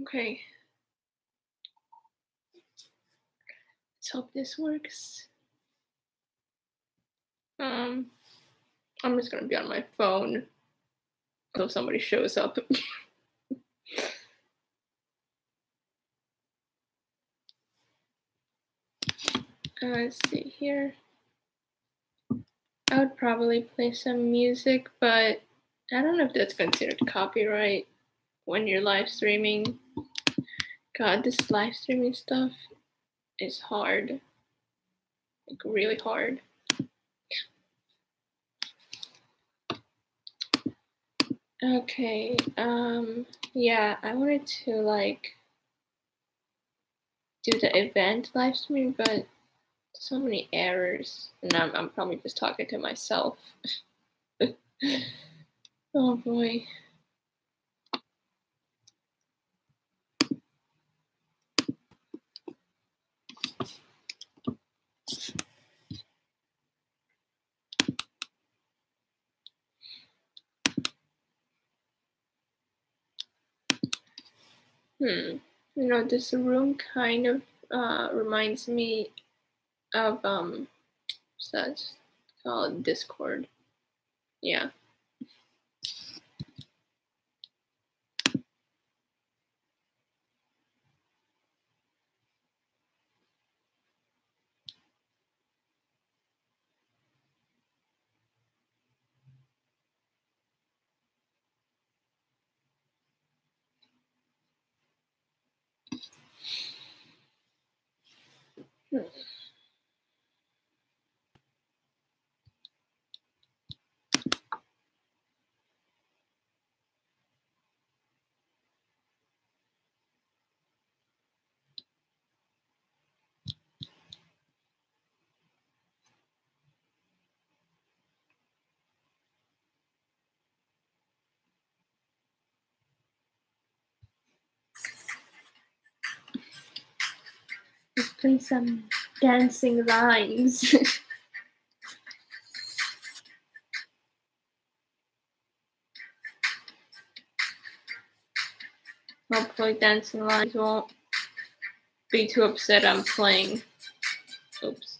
Okay. Let's hope this works. I'm just gonna be on my phone until somebody shows up. Let's see here. I would probably play some music, but I don't know if that's considered copyright when you're live streaming. God, this live streaming stuff is hard. Like, really hard. Okay, yeah, I wanted to, like, do the event live stream, but so many errors, and I'm probably just talking to myself. Oh boy. You know, this room kind of reminds me of what's that called? Discord. Yeah. Let's play some dancing lines. Hopefully dancing lines won't be too upset I'm playing. Oops.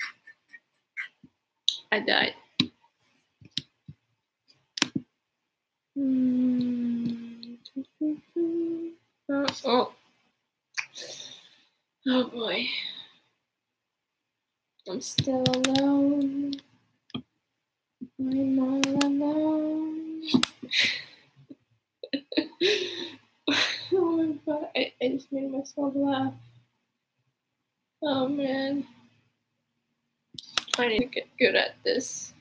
I died. Oh. Oh boy. I'm still alone. I'm all alone. Oh my god, I just made myself laugh. Oh man. I need to get good at this.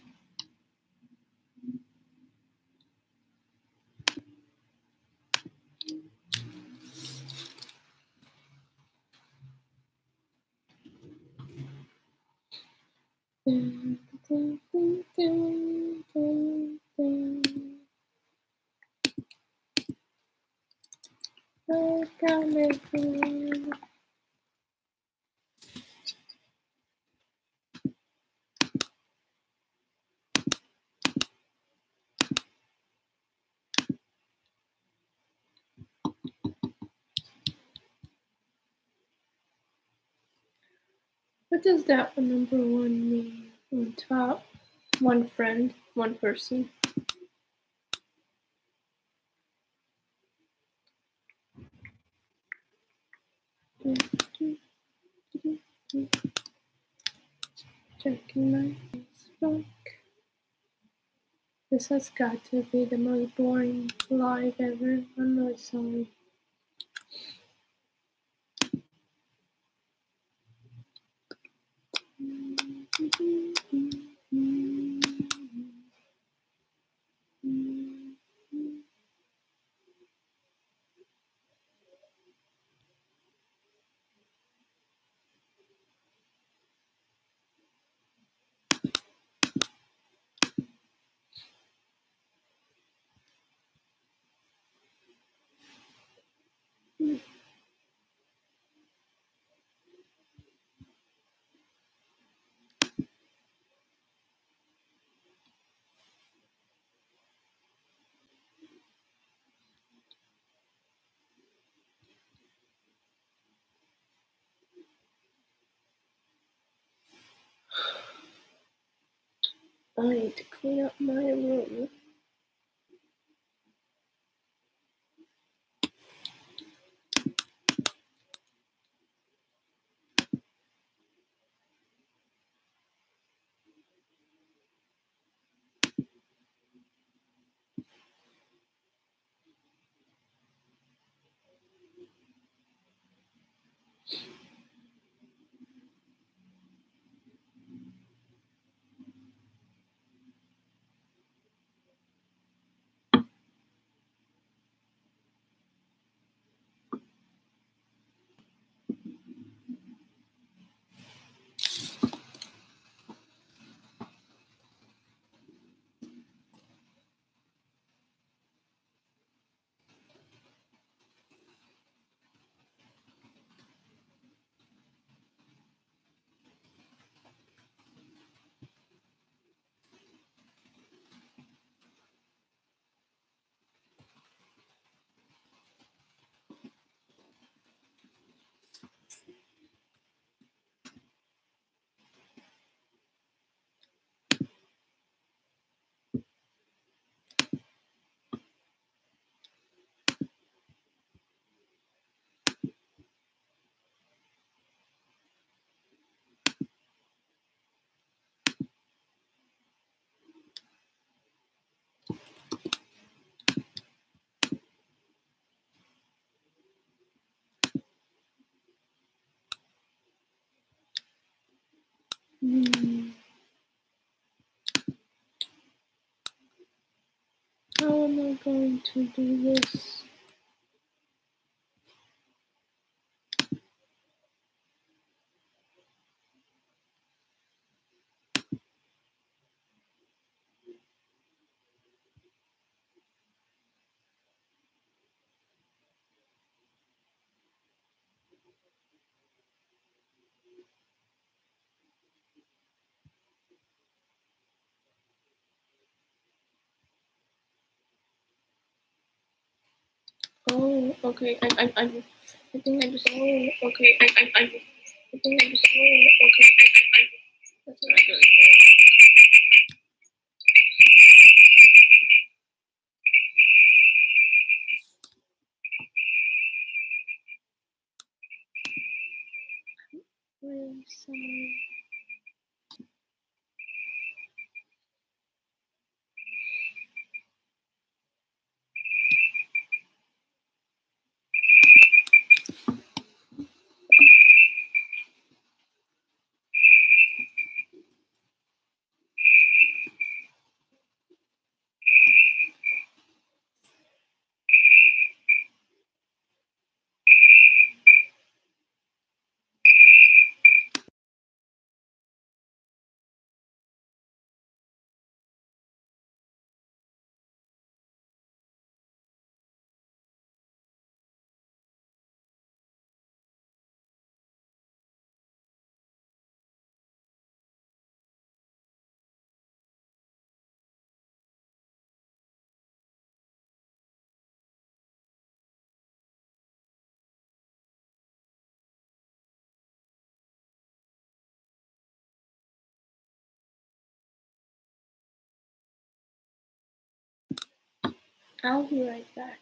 What does that number one mean on top? One friend, one person. Checking my Facebook. This has got to be the most boring live ever. I'm really sorry. I need to clean up my room. How am I going to do this? Oh, okay. I think I just. Oh, okay. I think I just. Oh, okay. That's not good. Really sorry. I'll be right back.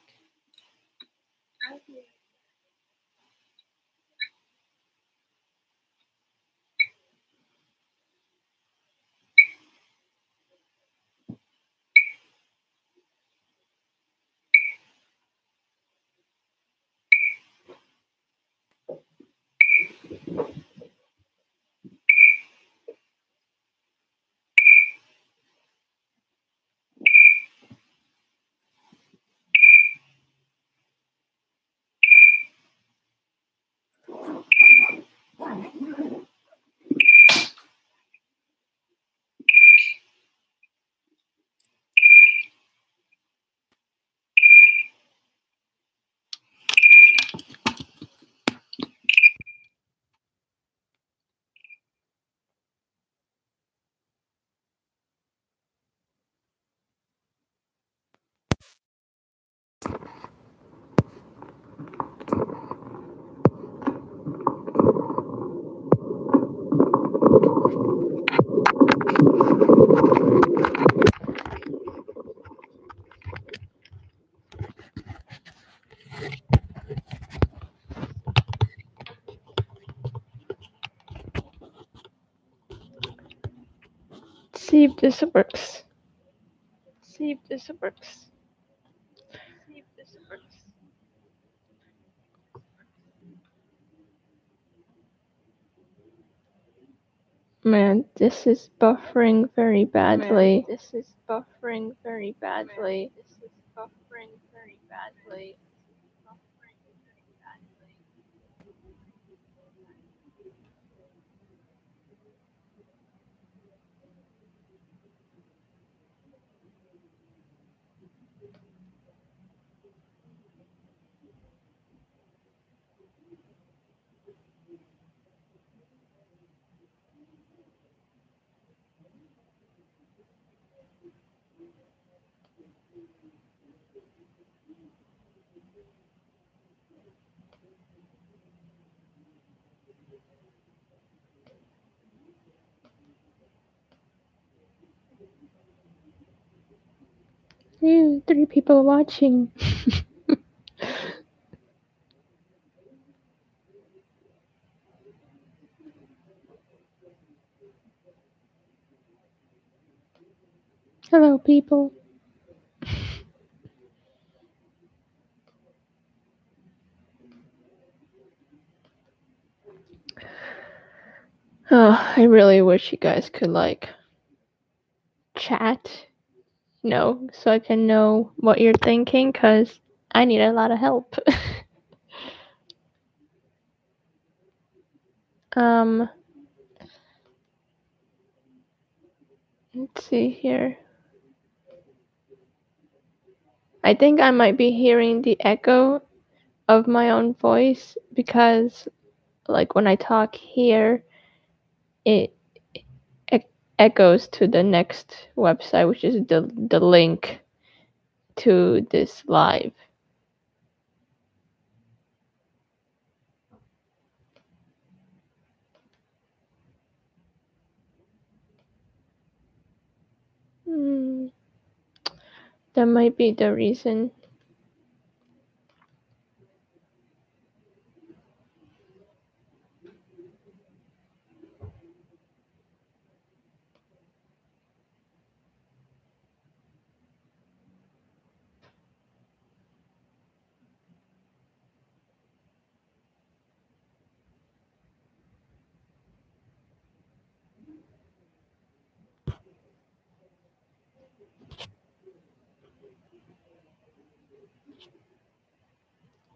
See if this works. See if this works. See if this works. Man, this is buffering very badly. This is buffering very badly. This is buffering very badly. Ew, 3 people watching. Hello, people. Oh, I really wish you guys could like chat, so I can know what you're thinking, cause I need a lot of help. Let's see here. I think I might be hearing the echo of my own voice because, like, when I talk here, it echoes to the next website, which is the link to this live. That might be the reason.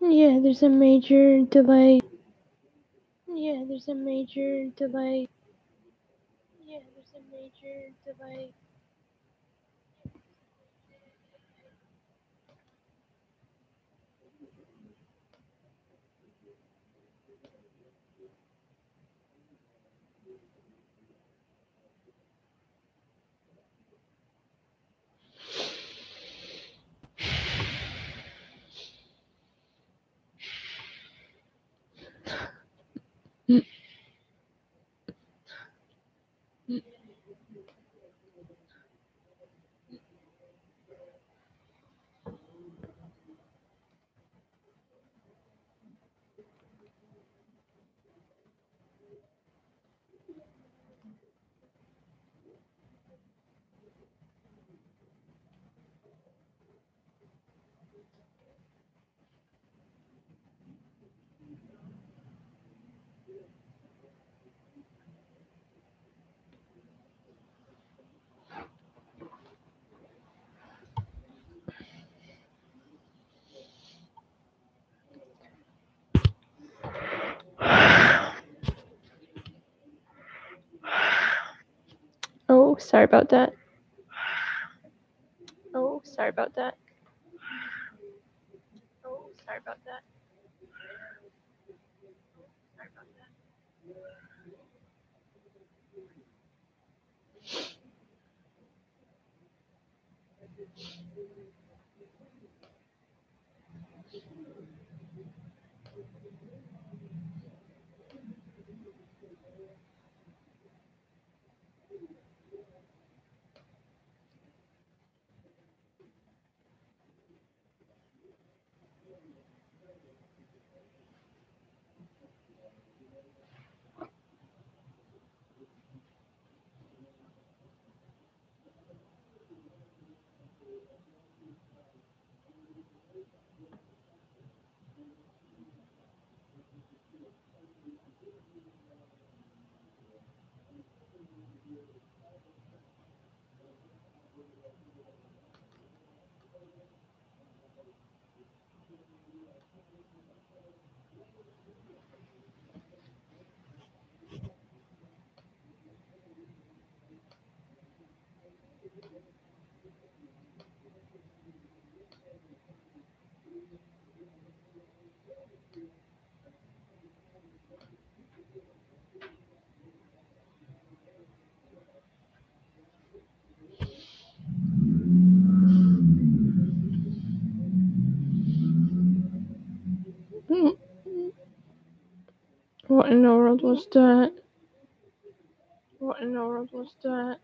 Yeah, there's a major delay. Yeah, there's a major delay. Yeah, there's a major delay. Oh, sorry about that. Oh, sorry about that. Oh, sorry about that. Sorry about that. What in the world was that? What in the world was that?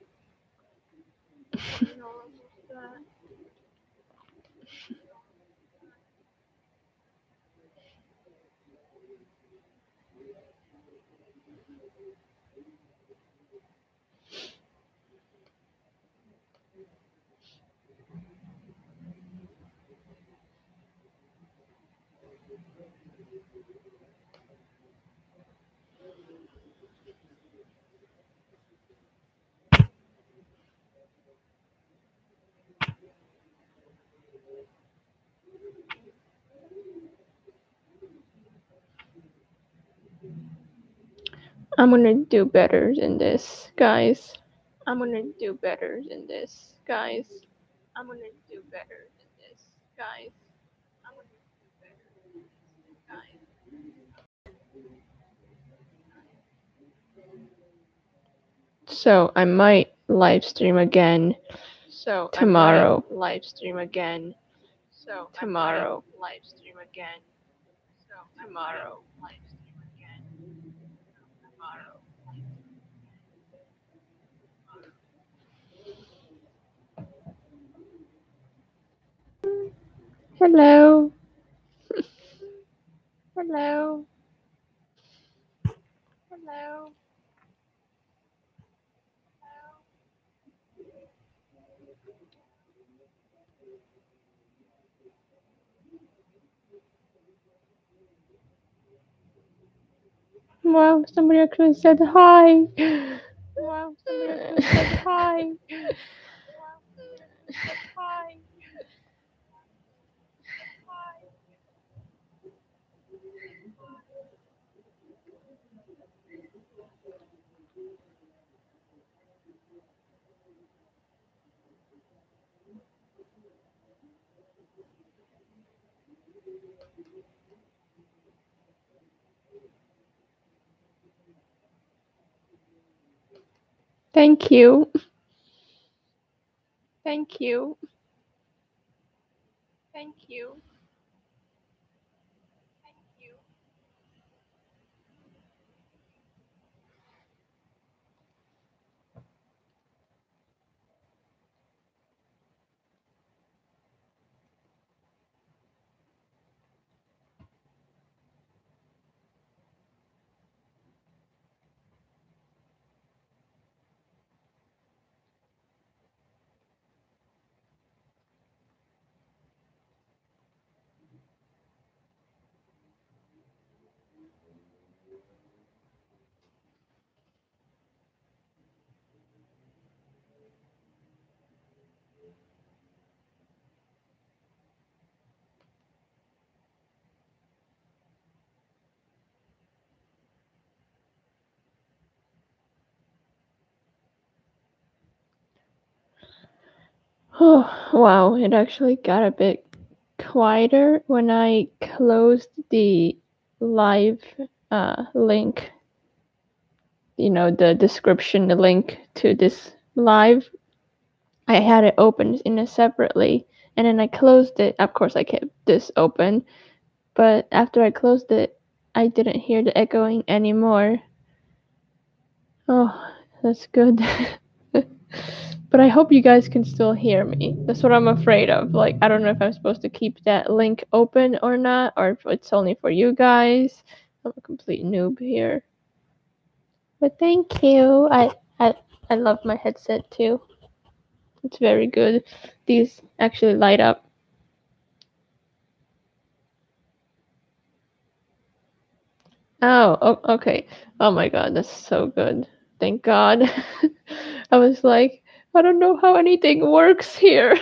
What in the world was that? I'm gonna do better than this, guys. I'm gonna do better than this, guys. I'm gonna do better than this, guys. I'm gonna do better than this, guys. So I might live stream again. So tomorrow. Live stream again. So tomorrow. Live stream again. So tomorrow. Live stream again. Tomorrow. Hello. Hello. Hello. Wow, somebody actually said hi. Wow, somebody actually said hi. Wow, somebody said hi. Thank you. Thank you. Thank you. Thank you. Oh, wow, it actually got a bit quieter when I closed the live link. You know, the description, the link to this live. I had it opened in a separately, and then I closed it. Of course, I kept this open, but after I closed it, I didn't hear the echoing anymore. Oh, that's good. But I hope you guys can still hear me. That's what I'm afraid of. Like, I don't know if I'm supposed to keep that link open or not, or if it's only for you guys. I'm a complete noob here. But thank you. I love my headset too. It's very good. These actually light up. Oh, okay. Oh my god, that's so good. Thank God. I was like, I don't know how anything works here.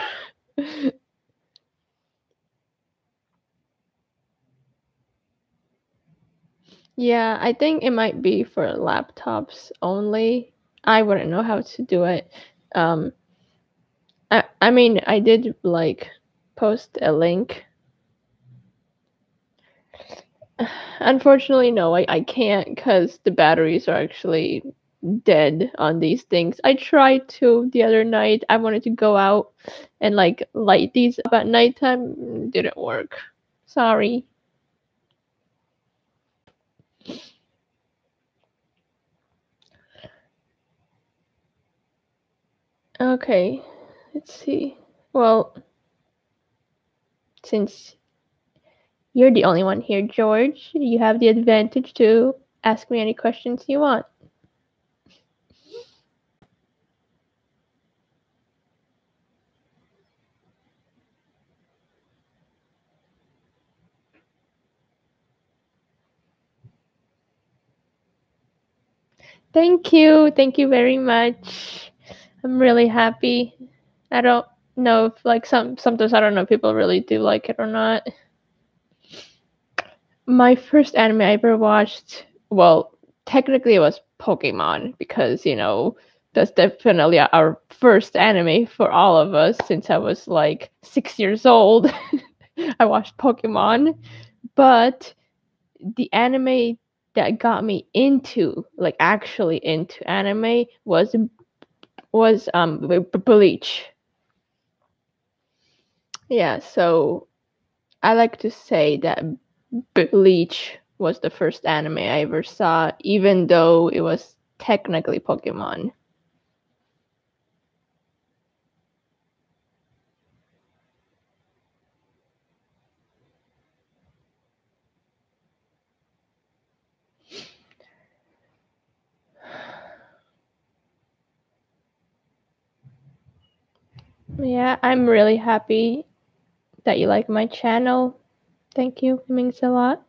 Yeah, I think it might be for laptops only. I wouldn't know how to do it. I mean, I did like post a link. Unfortunately, no, I can't because the batteries are actually dead on these things. I tried to the other night. I wanted to go out and like light these up at nighttime. Didn't work. Sorry. Okay, let's see. Well, since you're the only one here, George, you have the advantage to ask me any questions you want. Thank you. Thank you very much. I'm really happy. I don't know if like sometimes I don't know if people really do like it or not. My first anime I ever watched, well, technically it was Pokemon because, that's definitely our first anime for all of us since I was like 6 years old. I watched Pokemon, but the anime that got me into, like actually into anime was Bleach. Yeah, so I like to say that Bleach was the first anime I ever saw, even though it was technically Pokemon. Yeah, I'm really happy that you like my channel. Thank you. It means a lot.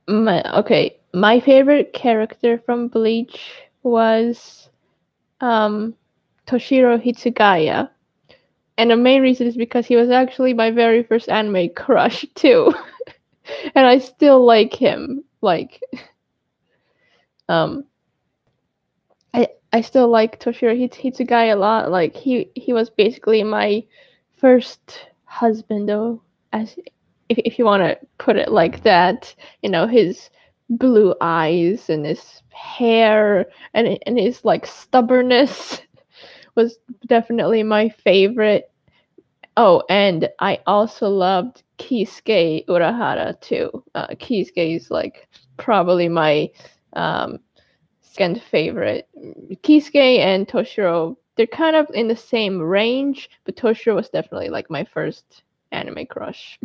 My favorite character from Bleach was Toshiro Hitsugaya. And the main reason is because he was actually my very first anime crush too. And I still like him. Um I still like Toshiro Hitsugaya a lot. Like he was basically my first husband though, as if you want to put it like that. His blue eyes and his hair and his like stubbornness was definitely my favorite. Oh, and I also loved Kisuke Urahara too. Kisuke is like probably my um, second favorite. Kisuke and Toshiro, they're kind of in the same range, but Toshiro was definitely like my first anime crush.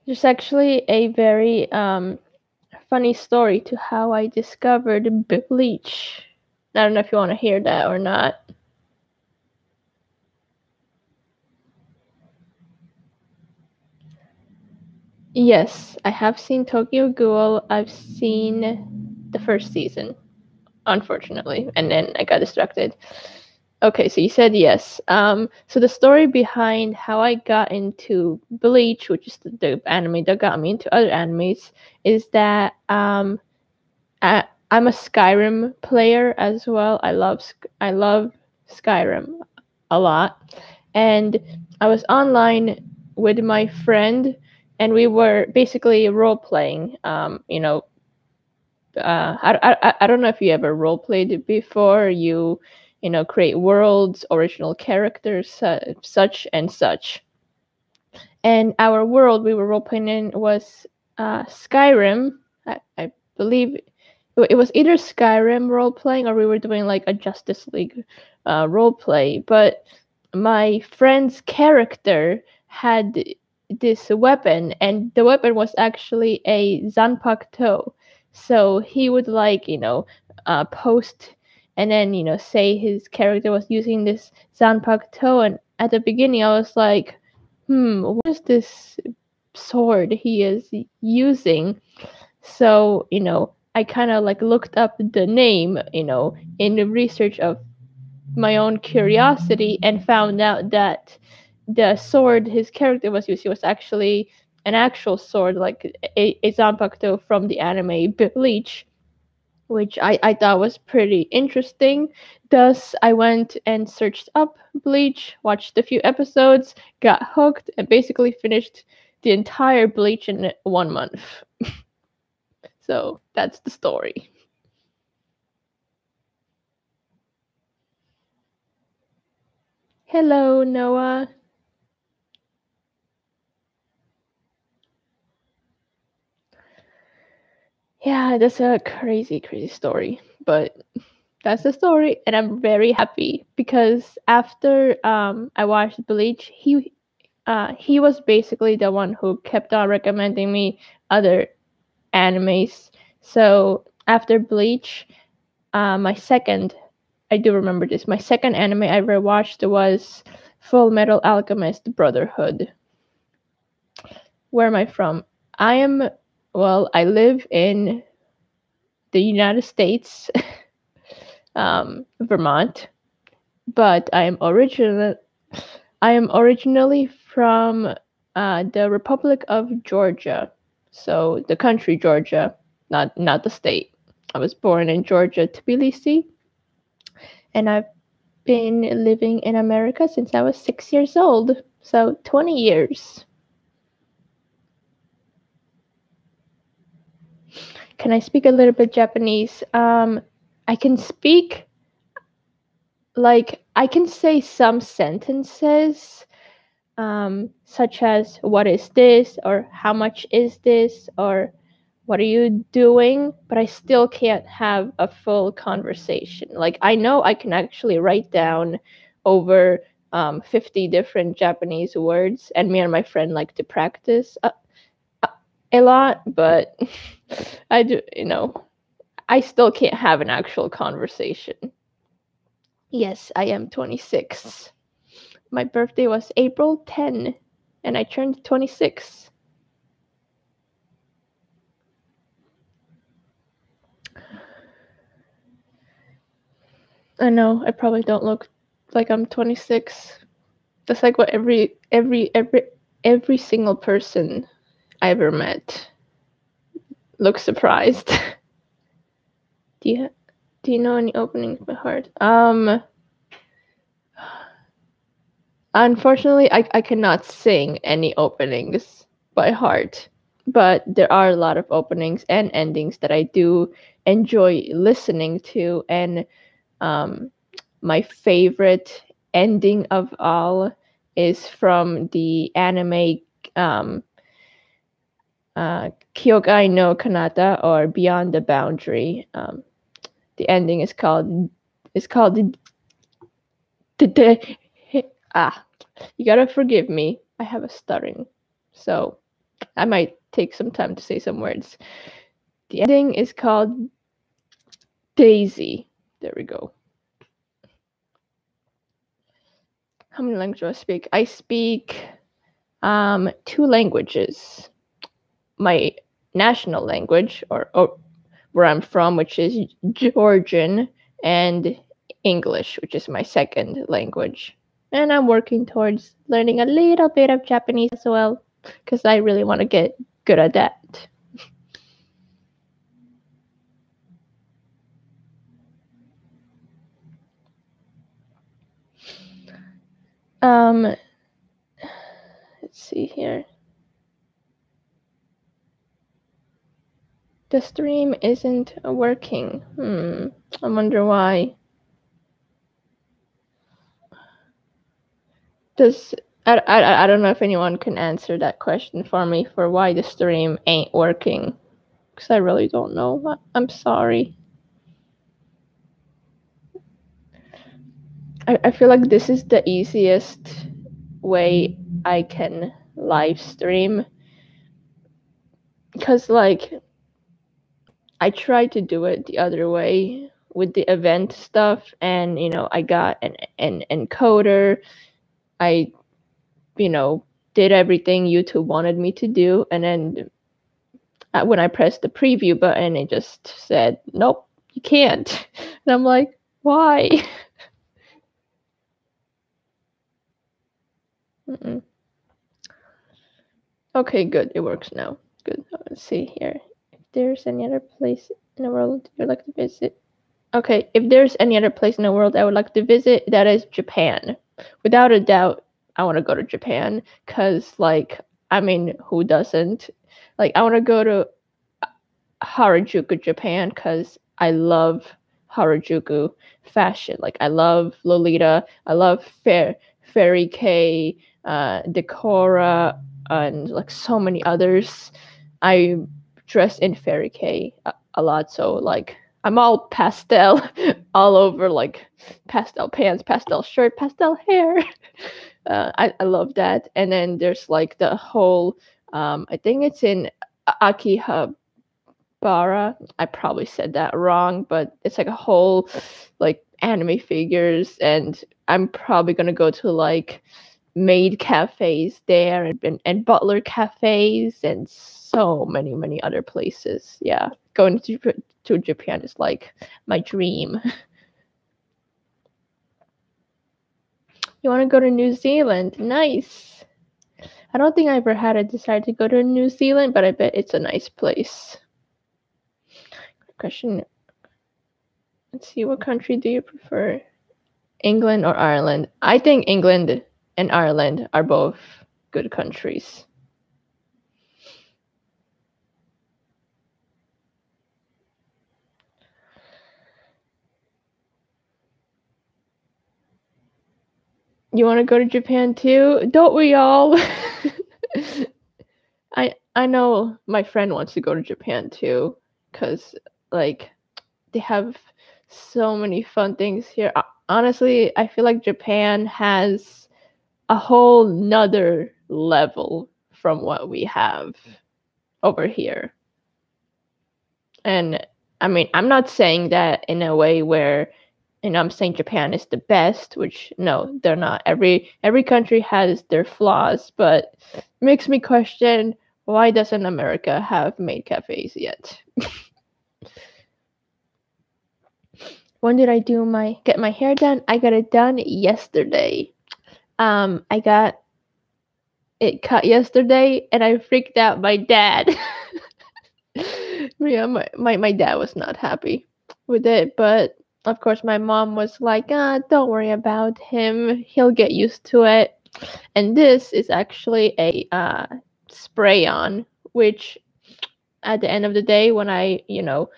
There's actually a very funny story to how I discovered Bleach. I don't know if you want to hear that or not. Yes, I have seen Tokyo Ghoul. I've seen the first season, unfortunately, and then I got distracted. Okay, so you said yes. So the story behind how I got into Bleach, which is the anime that got me into other animes, is that I'm a Skyrim player as well. I love Skyrim a lot, and I was online with my friend, and we were basically role playing. I don't know if you ever role played it before. Create worlds, original characters, such and such. And our world we were role playing in was Skyrim. I believe it was either Skyrim role playing or we were doing like a Justice League role play. But my friend's character had this weapon, and the weapon was actually a Zanpakuto. So he would post and then say his character was using this Zanpakuto, and at the beginning I was like, what is this sword he is using? So, I kind of like looked up the name, in the research of my own curiosity and found out that the sword his character was using was actually an actual sword, like a Zanpakuto from the anime Bleach, which I thought was pretty interesting. Thus, I went and searched up Bleach, watched a few episodes, got hooked, and basically finished the entire Bleach in 1 month. So that's the story. Hello, Noah. Yeah, that's a crazy, crazy story. But that's the story, and I'm very happy because after I watched Bleach, he was basically the one who kept on recommending me other animes. So after Bleach, my second, I do remember this. My second anime I ever watched was Full Metal Alchemist Brotherhood. Where am I from? I live in the United States, Vermont, but I am originally from the Republic of Georgia, so the country Georgia, not the state. I was born in Georgia, Tbilisi, and I've been living in America since I was 6 years old, so 20 years. Can I speak a little bit Japanese? I can speak, like, I can say some sentences, such as what is this, or how much is this, or what are you doing, but I still can't have a full conversation. Like, I know I can actually write down over 50 different Japanese words, and me and my friend like to practice a lot, but I do, I still can't have an actual conversation. Yes, I am 26. My birthday was April 10, and I turned 26. I know, I probably don't look like I'm 26. That's like what every single person I ever met looks surprised. do you know any openings by heart? Unfortunately, I cannot sing any openings by heart, but there are a lot of openings and endings that I do enjoy listening to, and my favorite ending of all is from the anime Kyogai no Kanata, or Beyond the Boundary. The ending is called you gotta forgive me. I have a stuttering, so I might take some time to say some words. The ending is called Daisy. There we go. How many languages do I speak? I speak 2 languages. My national language, or where I'm from, which is Georgian, and English, which is my second language. And I'm working towards learning a little bit of Japanese as well, because I really want to get good at that. Let's see here. The stream isn't working. I wonder why. I don't know if anyone can answer that question for me, for why the stream ain't working, because I really don't know. I'm sorry. I feel like this is the easiest way I can live stream, because like I tried to do it the other way with the event stuff, and I got an encoder. I did everything YouTube wanted me to do, and then when I pressed the preview button, it just said, nope, you can't. And I'm like, why? Okay, good. It works now. Good. Let's see here. If there's any other place in the world you'd like to visit. Okay, if there's any other place in the world I would like to visit, that is Japan. Without a doubt, I want to go to Japan, because, like, I mean, who doesn't? Like, I want to go to Harajuku, Japan, because I love Harajuku fashion. Like, I love Lolita, I love Fairy K, Decora, and like so many others. I dress in fairy K a lot. So like I'm all pastel all over, like pastel pants, pastel shirt, pastel hair. I love that. And then there's like the whole I think it's in Akihabara. I probably said that wrong, but it's like a whole like anime figures, and I'm probably gonna go to like maid cafes there, and butler cafes and so many other places. Yeah, going to Japan is like my dream. You want to go to New Zealand? Nice. I don't think I ever had a desire to go to New Zealand, but I bet it's a nice place. Question. Let's see, what country do you prefer? England or Ireland? I think England and Ireland are both good countries. You want to go to Japan too? Don't we all? I know my friend wants to go to Japan too, because like they have so many fun things here. Honestly, I feel like Japan has a whole nother level from what we have over here. And I mean, I'm not saying that in a way where, you know, I'm saying Japan is the best, which no, they're not. Every country has their flaws, but it makes me question, why doesn't America have maid cafes yet? When did I get my hair done? I got it done yesterday. I got it cut yesterday, and I freaked out my dad. Yeah, my dad was not happy with it, but of course my mom was like, don't worry about him, he'll get used to it. And this is actually a spray on, which at the end of the day, when I, you know,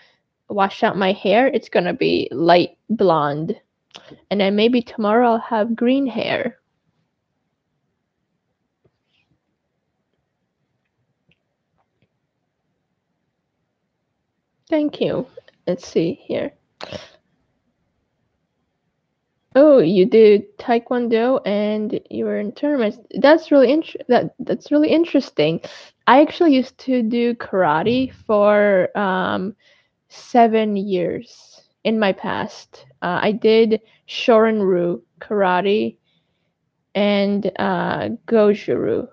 wash out my hair, it's gonna be light blonde, and then maybe tomorrow I'll have green hair. Thank you. Let's see here. Oh, you did Taekwondo and you were in tournaments. That's really that's really interesting. I actually used to do karate for 7 years in my past. I did Shorin-ryu karate and Goju-ryu,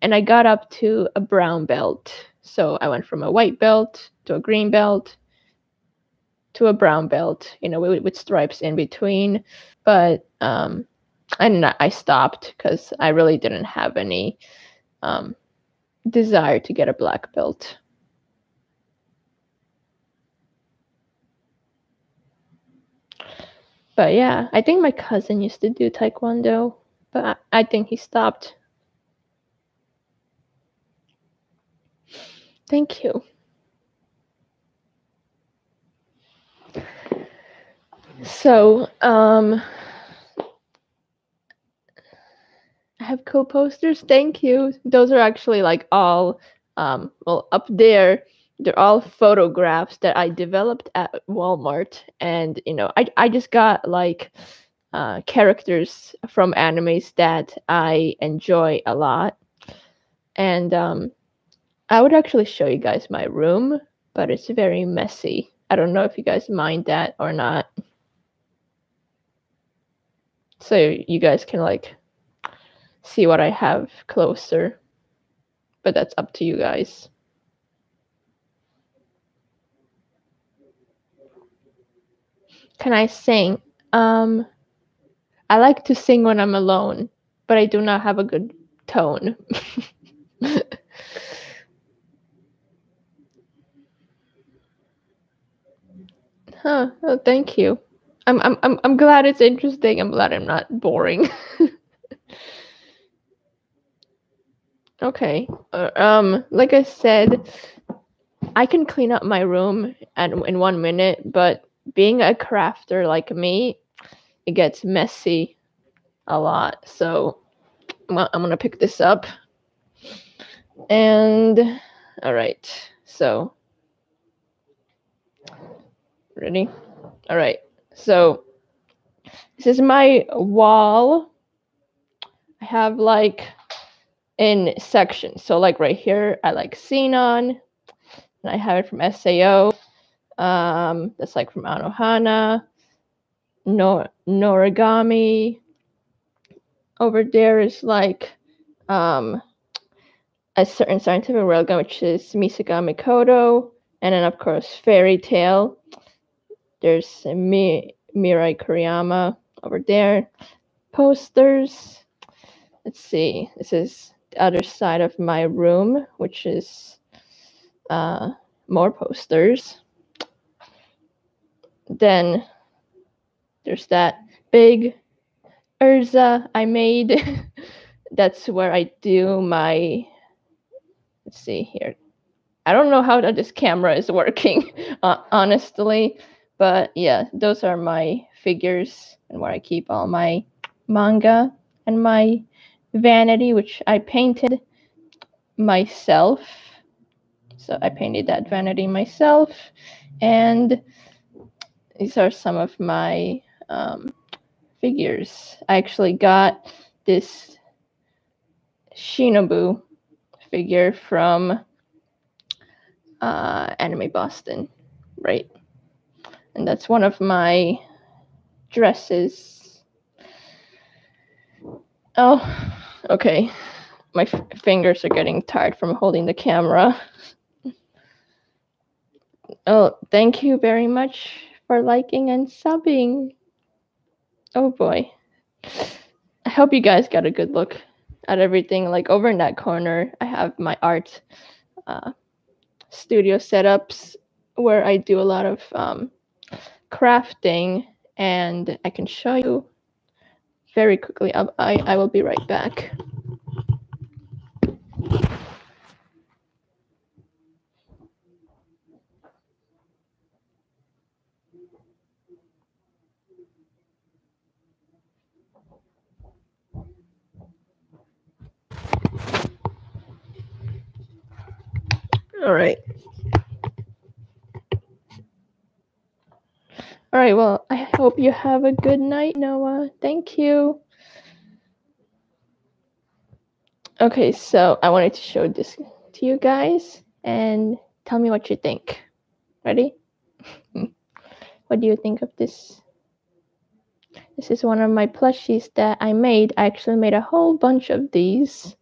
and I got up to a brown belt. So I went from a white belt to a green belt to a brown belt, you know, with stripes in between. But I stopped because I really didn't have any desire to get a black belt. But yeah, I think my cousin used to do Taekwondo, but I think he stopped. Thank you. So, I have co-posters. Thank you. Those are actually like all, well, up there, they're all photographs that I developed at Walmart. And, you know, I just got like characters from animes that I enjoy a lot. And I would actually show you guys my room, but it's very messy. I don't know if you guys mind that or not. So you guys can like see what I have closer, but that's up to you guys. Can I sing? I like to sing when I'm alone, but I do not have a good tone. Huh. Oh, thank you. I'm glad it's interesting. I'm glad I'm not boring. Okay. Like I said, I can clean up my room in 1 minute, but being a crafter like me, it gets messy a lot. So I'm gonna pick this up. And all right. So, ready? All right. So, this is my wall. I have like in sections. So, like right here, I like Xenon, and I have it from SAO. That's like from Anohana, Noragami. Over there is like a certain scientific railgun, which is Misagami Kodo, and then of course Fairy Tail. There's Mirai Kuriyama over there. Posters. Let's see. This is the other side of my room, which is more posters. Then there's that big Urza I made. That's where I do my. Let's see here. I don't know how this camera is working, honestly, but yeah, those are my figures and where I keep all my manga and my vanity, which I painted myself. So I painted that vanity myself, and these are some of my figures. I actually got this Shinobu figure from Anime Boston, right? And that's one of my dresses. Oh, okay. My fingers are getting tired from holding the camera. Oh, thank you very much for liking and subbing. Oh boy. I hope you guys got a good look at everything. Like over in that corner, I have my art studio setups where I do a lot of crafting, and I can show you very quickly. I will be right back. All right. All right, well, I hope you have a good night, Noah. Thank you. Okay, so I wanted to show this to you guys and tell me what you think. Ready? What do you think of this? This is one of my plushies that I made. I actually made a whole bunch of these.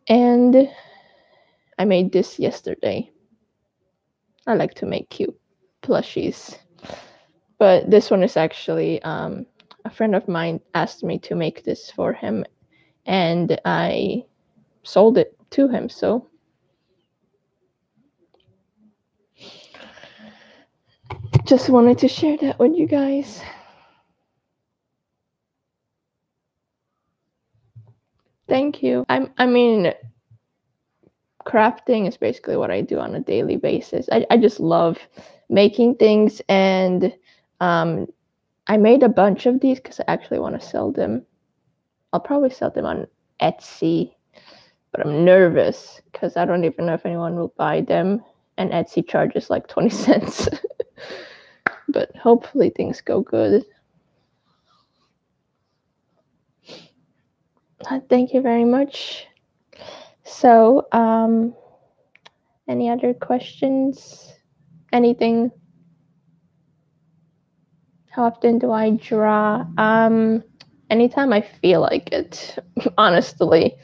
And I made this yesterday. I like to make cute plushies. But this one is actually a friend of mine asked me to make this for him, and I sold it to him. So just wanted to share that with you guys. Thank you. I mean, crafting is basically what I do on a daily basis. I just love making things, and I made a bunch of these because I actually want to sell them. I'll probably sell them on Etsy, but I'm nervous because I don't even know if anyone will buy them, and Etsy charges like 20 cents. But hopefully things go good. Thank you very much. So, any other questions? Anything? How often do I draw? Anytime I feel like it, honestly.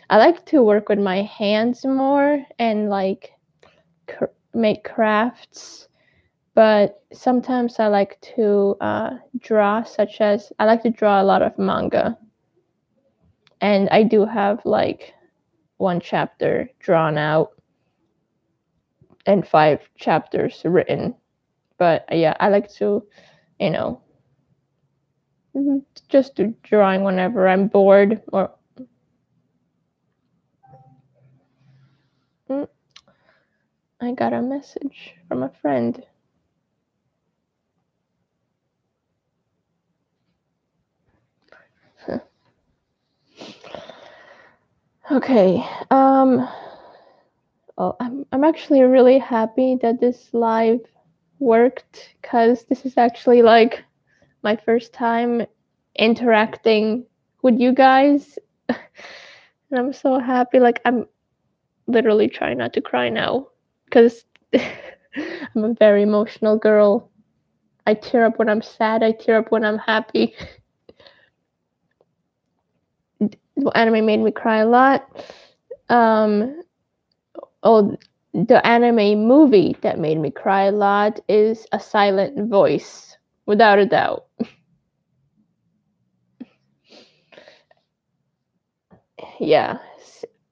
I like to work with my hands more and like make crafts, but sometimes I like to draw, such as I like to draw a lot of manga. And I do have like one chapter drawn out and 5 chapters written. But yeah, I like to, just do drawing whenever I'm bored. Or I got a message from a friend. Okay. Oh, I'm actually really happy that this live worked because this is actually like my first time interacting with you guys. And I'm so happy. Like, I'm literally trying not to cry now because I'm a very emotional girl. I tear up when I'm sad, I tear up when I'm happy. Anime made me cry a lot. Um, oh, the anime movie that made me cry a lot is A Silent Voice, without a doubt. Yeah,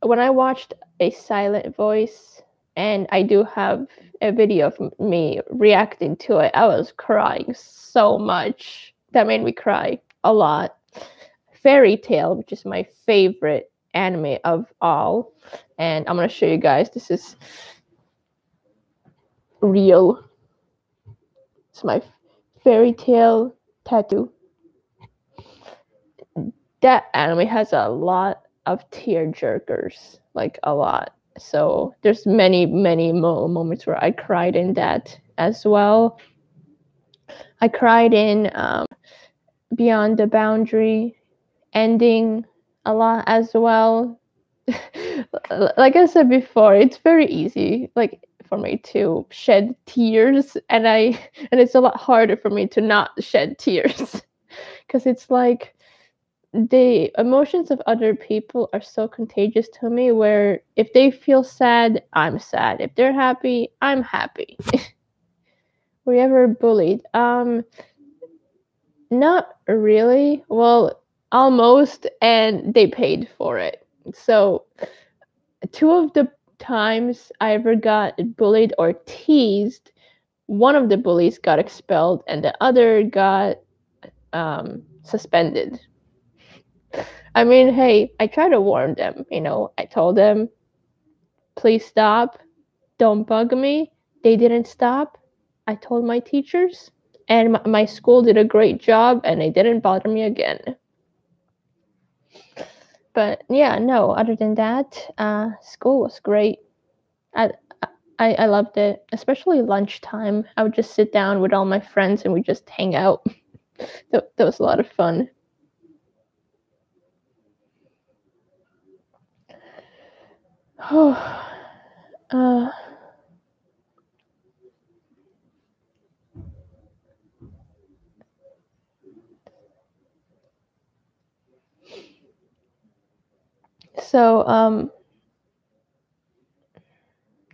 when I watched A Silent Voice, and I do have a video of me reacting to it, I was crying so much. That made me cry a lot. Fairy Tail, which is my favorite anime of all, and I'm gonna show you guys. This is real. It's my Fairy Tail tattoo. That anime has a lot of tear jerkers, like a lot. So there's many moments where I cried in that as well. I cried in Beyond the Boundary ending a lot as well. Like I said before, it's very easy like for me to shed tears, and it's a lot harder for me to not shed tears because it's like the emotions of other people are so contagious to me, where if they feel sad, I'm sad. If they're happy, I'm happy. Were you ever bullied? Not really. Well, almost, and they paid for it. So two of the times I ever got bullied or teased, one of the bullies got expelled and the other got suspended. I mean, hey, I tried to warn them. I told them, please stop, don't bug me. They didn't stop. I told my teachers, and my school did a great job, and they didn't bother me again. But yeah, no, other than that, school was great. I, I loved it, especially lunchtime. I would just sit down with all my friends and we just hang out. That was a lot of fun. uh, so,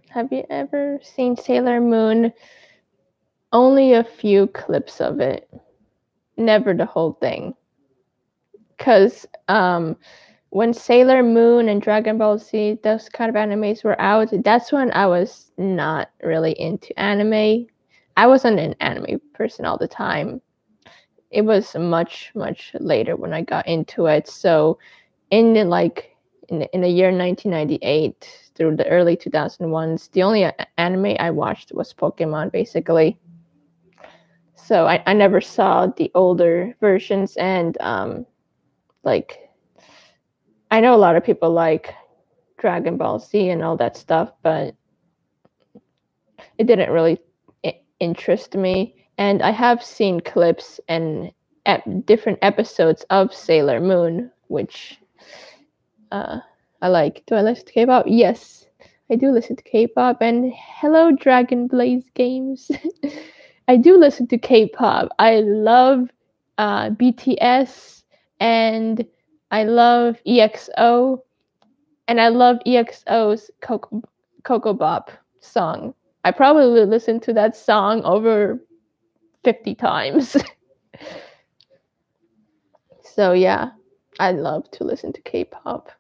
have you ever seen Sailor Moon? Only a few clips of it, never the whole thing. Because when Sailor Moon and Dragon Ball Z, those kind of animes were out, that's when I was not really into anime. I wasn't an anime person all the time. It was much later when I got into it. So in the year 1998 through the early 2001s, the only anime I watched was Pokemon, basically. So I never saw the older versions, and like I know a lot of people like Dragon Ball Z and all that stuff, but it didn't really interest me. And I have seen clips and different episodes of Sailor Moon, which I like. Do I listen to K-pop? Yes, I do listen to K-pop. And hello, Dragon Blaze Games. I do listen to K-pop. I love BTS, and I love EXO, and I love EXO's Coco Bop song. I probably listened to that song over 50 times. So yeah, I love to listen to K-pop.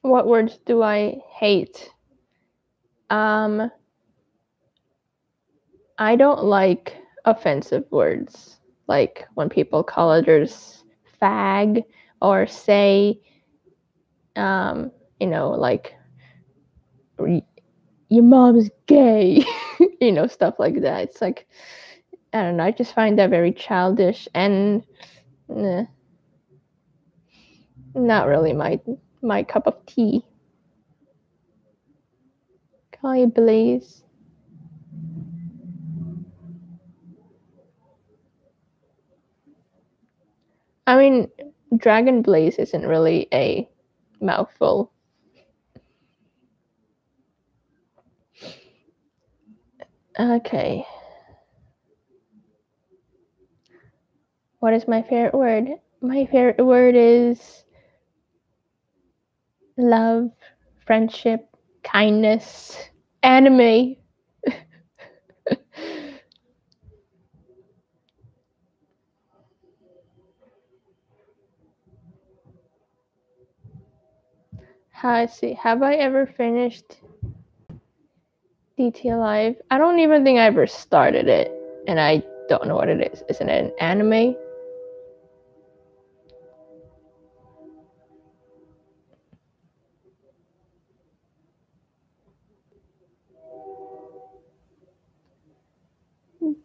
What words do I hate? I don't like offensive words, like when people call others fag or say, like your mom's gay, stuff like that. It's like, I don't know. I just find that very childish and not really my cup of tea. Call you Blaze. I mean, Dragon Blaze isn't really a mouthful. Okay. What is my favorite word? My favorite word is love, friendship, kindness, anime. Have I ever finished DT Alive? I don't even think I ever started it, and I don't know what it is. Isn't it an anime?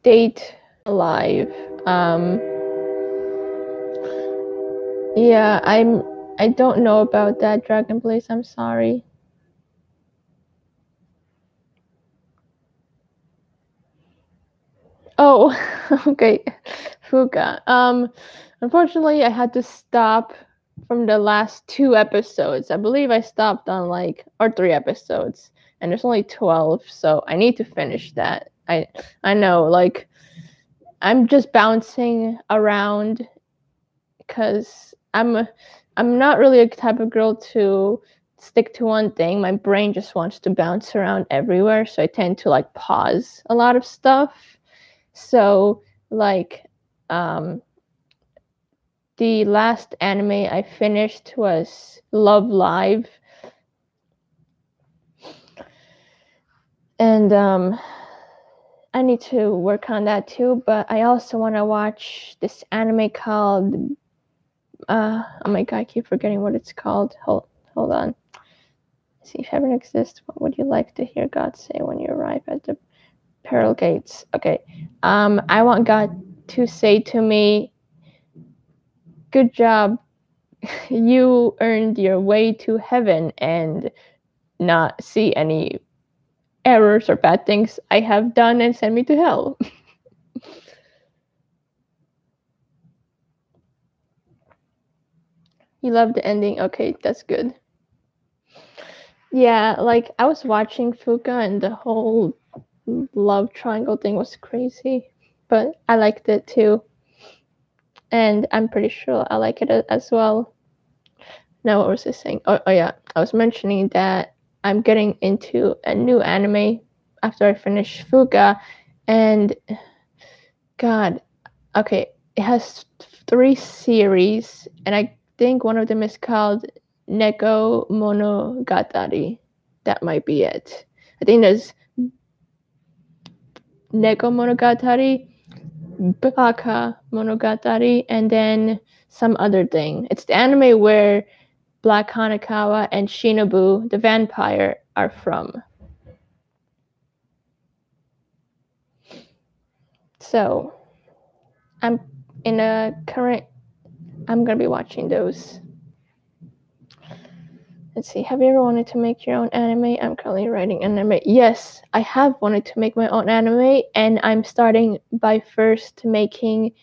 Date Alive. Yeah, I don't know about that Dragon Blaze. I'm sorry. Oh, okay. Fuga. Unfortunately, I had to stop from the last 2 episodes. I believe I stopped on or 3 episodes, and there's only 12, so I need to finish that. I know, I'm just bouncing around because I'm not really a type of girl to stick to one thing. My brain just wants to bounce around everywhere, so I tend to pause a lot of stuff. So the last anime I finished was Love Live, and I need to work on that too. But I also want to watch this anime called oh my god, I keep forgetting what it's called. Hold on. See, if heaven exists, what would you like to hear God say when you arrive at the pearl gates? Okay. I want God to say to me, good job. You earned your way to heaven, and not see any errors or bad things I have done and send me to hell. You love the ending? Okay, that's good. Yeah, I was watching Fuka and the whole love triangle thing was crazy, but I liked it too. And I'm pretty sure I like it as well. Now, what was I saying? Oh yeah, I was mentioning that I'm getting into a new anime after I finish Fuga, and God, okay, it has 3 series, and I think one of them is called Neko Monogatari. That might be it. I think there's Neko Monogatari, Baka Monogatari, and then some other thing. It's the anime where Black Hanekawa and Shinobu, the vampire, are from. So, I'm gonna be watching those. Let's see, have you ever wanted to make your own anime? I'm currently writing anime. Yes, I have wanted to make my own anime, and I'm starting by first making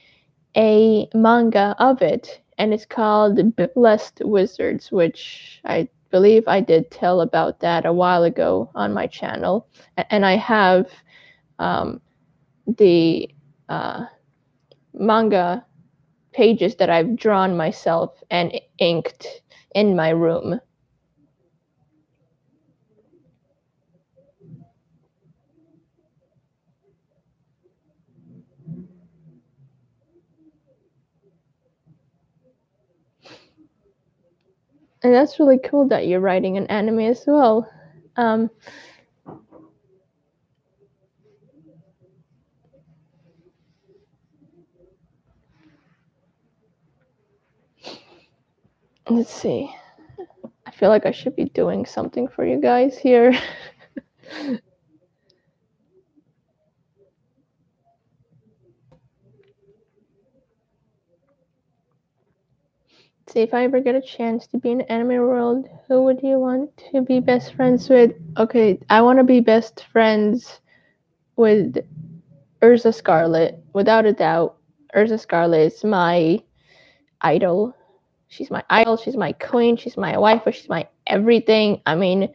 a manga of it, and it's called Blessed Wizards, which I believe I did tell about that a while ago on my channel. And I have the manga pages that I've drawn myself and inked in my room. And that's really cool that you're writing an anime as well. Let's see. I feel like I should be doing something for you guys here. See, if I ever get a chance to be in the anime world, who would you want to be best friends with? Okay, I want to be best friends with Ursa Scarlet, without a doubt. Ursa Scarlet is my idol. She's my idol, she's my queen, she's my wife, she's my everything. I mean,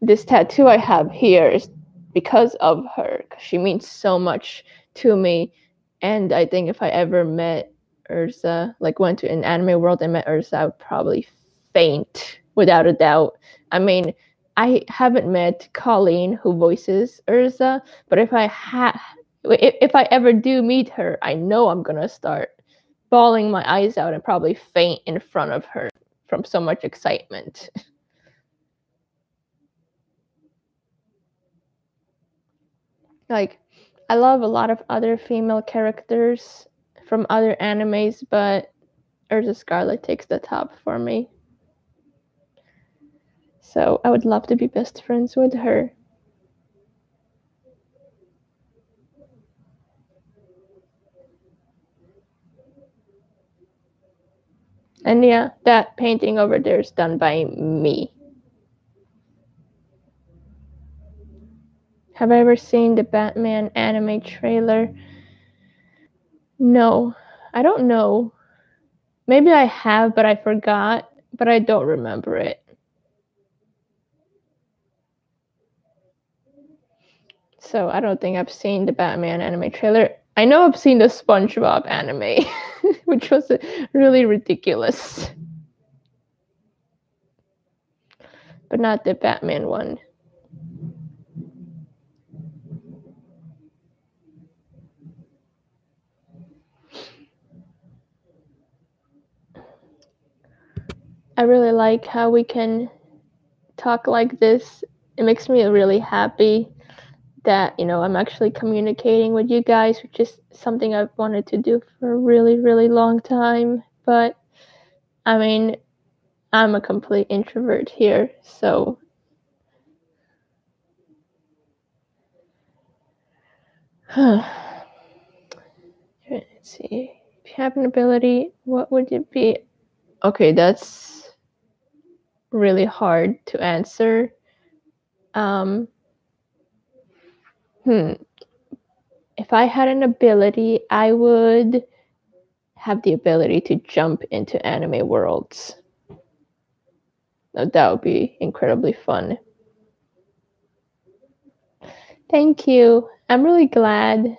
this tattoo I have here is because of her, because she means so much to me. And I think if I ever met Ursa, like went to an anime world and met Ursa, I would probably faint without a doubt. I mean, I haven't met Colleen, who voices Ursa, but if I ever do meet her, I know I'm gonna start bawling my eyes out and probably faint in front of her from so much excitement. Like, I love a lot of other female characters from other animes, but Ursa Scarlet takes the top for me. So I would love to be best friends with her. And yeah, that painting over there is done by me. Have I ever seen the Batman anime trailer? No, I don't know. Maybe I have, but I forgot, but I don't remember it. So I don't think I've seen the Batman anime trailer. I know I've seen the SpongeBob anime, which was really ridiculous. But not the Batman one. I really like how we can talk like this. It makes me really happy that, you know, I'm actually communicating with you guys, which is something I've wanted to do for a really, really long time. But I mean, I'm a complete introvert here, so let's see. If you have an ability, what would it be? Okay, that's really hard to answer. If I had an ability, I would have the ability to jump into anime worlds. That would be incredibly fun. Thank you. I'm really glad.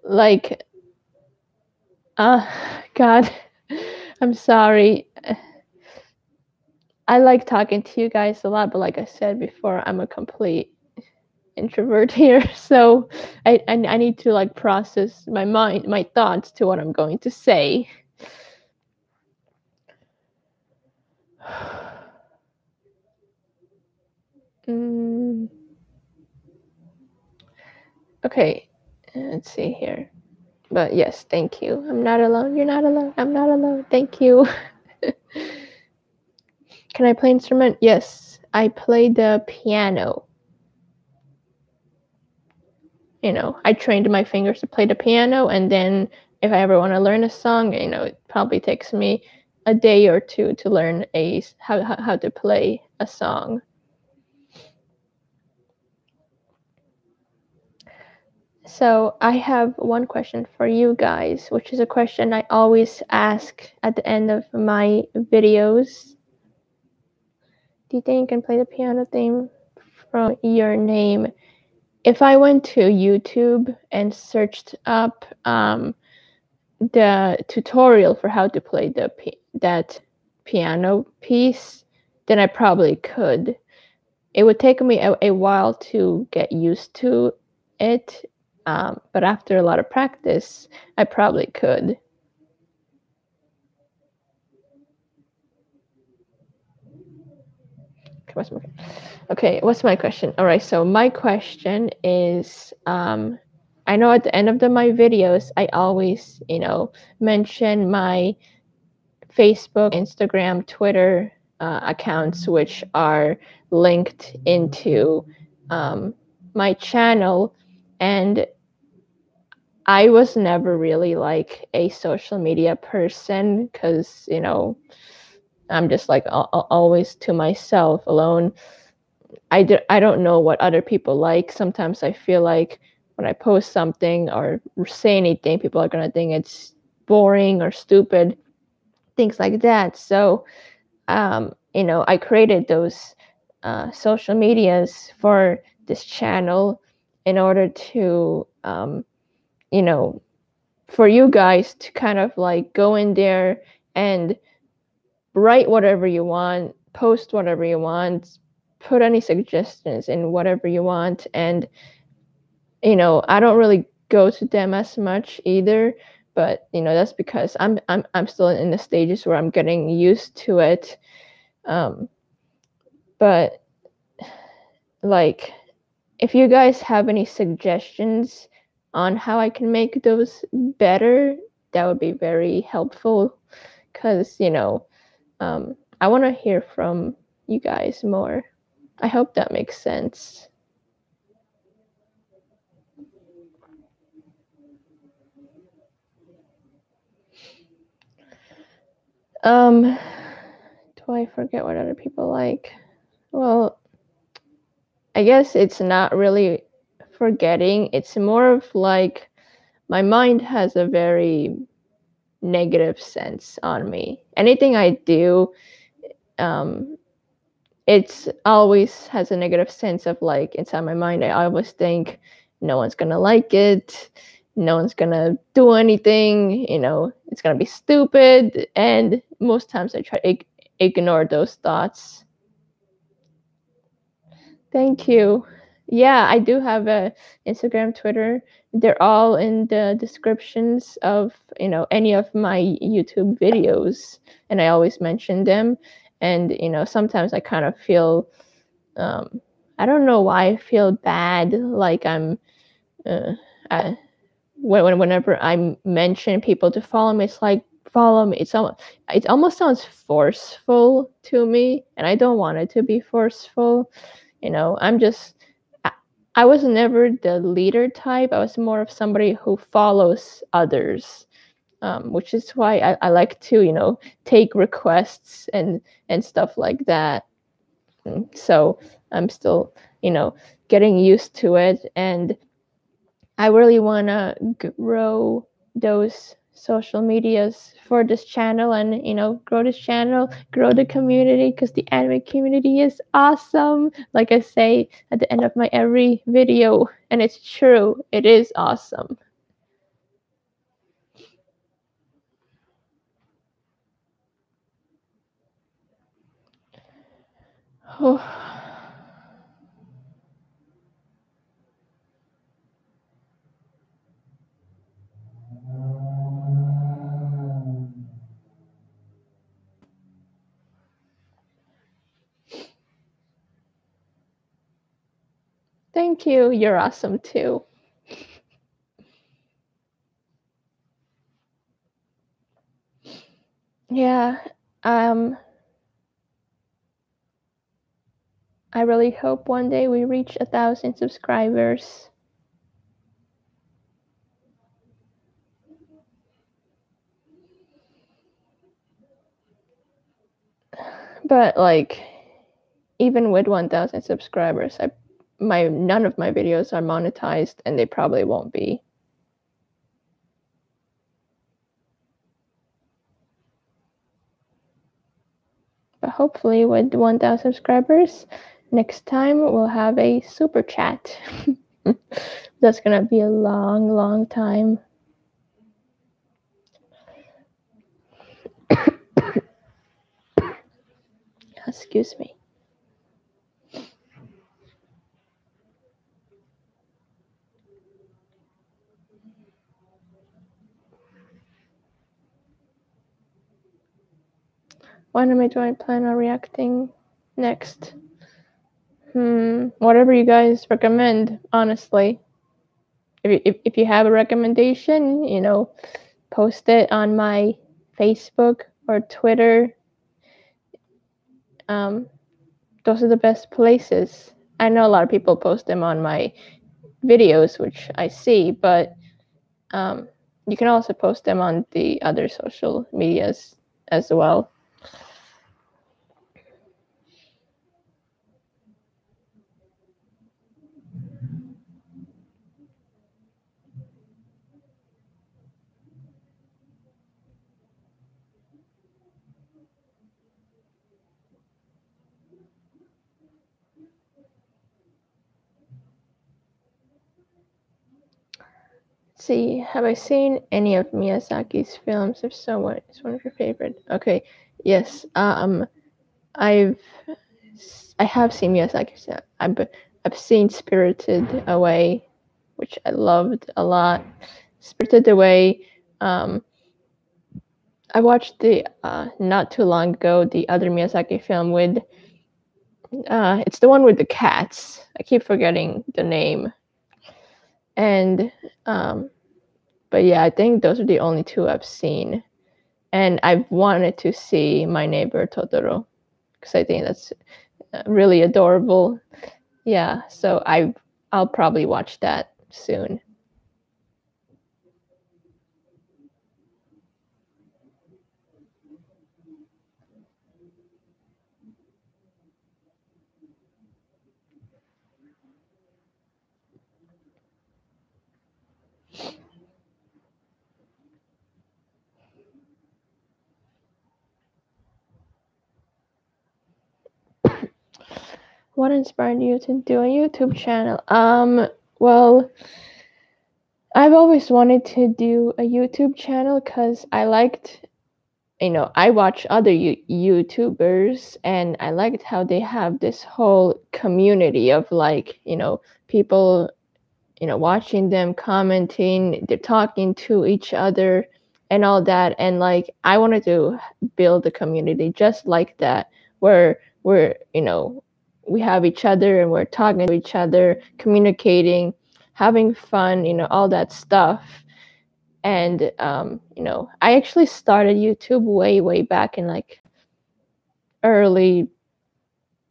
Like, God, I'm sorry. I like talking to you guys a lot, but like I said before, I'm a complete introvert here, so I need to like process my thoughts to what I'm going to say. Okay, let's see here. But yes, thank you. I'm not alone. You're not alone. I'm not alone. Thank you. Can I play instrument? Yes, I play the piano. You know, I trained my fingers to play the piano, and then if I ever want to learn a song, you know, it probably takes me a day or two to learn how to play a song. So I have one question for you guys, which is a question I always ask at the end of my videos. Do you think you can play the piano theme from your name? If I went to YouTube and searched up the tutorial for how to play that piano piece, then I probably could. It would take me a while to get used to it, but after a lot of practice, I probably could. What's my question? All right, so my question is, I know at the end of my videos, I always, mention my Facebook, Instagram, Twitter accounts, which are linked into my channel. And I was never really like a social media person because, I'm just like always to myself alone. I don't know what other people like. Sometimes I feel like when I post something or say anything, people are going to think it's boring or stupid, things like that. So, I created those social medias for this channel in order to, for you guys to kind of like go in there and write whatever you want, post whatever you want, put any suggestions in whatever you want. And, I don't really go to them as much either, but, that's because I'm still in the stages where I'm getting used to it. But like, if you guys have any suggestions on how I can make those better, that would be very helpful because, I want to hear from you guys more. I hope that makes sense. Do I forget what other people like? Well, I guess it's not really forgetting. It's more of like my mind has a very negative sense on me. Anything I do, it's always has a negative sense of like inside my mind. I always think no one's gonna like it, no one's gonna do anything, it's gonna be stupid. And most times I try to ignore those thoughts. Thank you. Yeah, I do have a Instagram, Twitter. They're all in the descriptions of, any of my YouTube videos, and I always mention them. And, sometimes I kind of feel, I don't know why I feel bad, like I'm, I, whenever I mention people to follow me, it's like, follow me. It almost sounds forceful to me, and I don't want it to be forceful. I'm just, I was never the leader type. I was more of somebody who follows others, which is why I like to, take requests and stuff like that. So I'm still, getting used to it. And I really want to grow those social medias for this channel and, grow this channel, grow the community because the anime community is awesome. Like I say at the end of my every video, and it's true, it is awesome. Thank you. You're awesome too. Yeah. I really hope one day we reach 1,000 subscribers. But like, even with 1,000 subscribers, none of my videos are monetized, and they probably won't be. But hopefully, with 1,000 subscribers, next time we'll have a super chat. That's gonna be a long, long time. Excuse me. What anime do I plan on reacting next? Whatever you guys recommend, honestly. If you have a recommendation, post it on my Facebook or Twitter. Those are the best places. I know a lot of people post them on my videos, which I see, but you can also post them on the other social medias as well. Let's see, have I seen any of Miyazaki's films? If so, what is one of your favorite? Okay, yes. I have seen Miyazaki's. I've seen Spirited Away, which I loved a lot. Spirited Away. I watched the not too long ago the other Miyazaki film with. It's the one with the cats. I keep forgetting the name. And but yeah, I think those are the only two I've seen. And I've wanted to see My Neighbor Totoro because I think that's really adorable. Yeah, so I'll probably watch that soon. What inspired you to do a YouTube channel? Well, I've always wanted to do a YouTube channel because I liked, I watch other YouTubers and I liked how they have this whole community of like, people, watching them, commenting, they're talking to each other and all that. And like, I wanted to build a community just like that, where we have each other and we're talking to each other, communicating, having fun, all that stuff. And I actually started YouTube way back in like early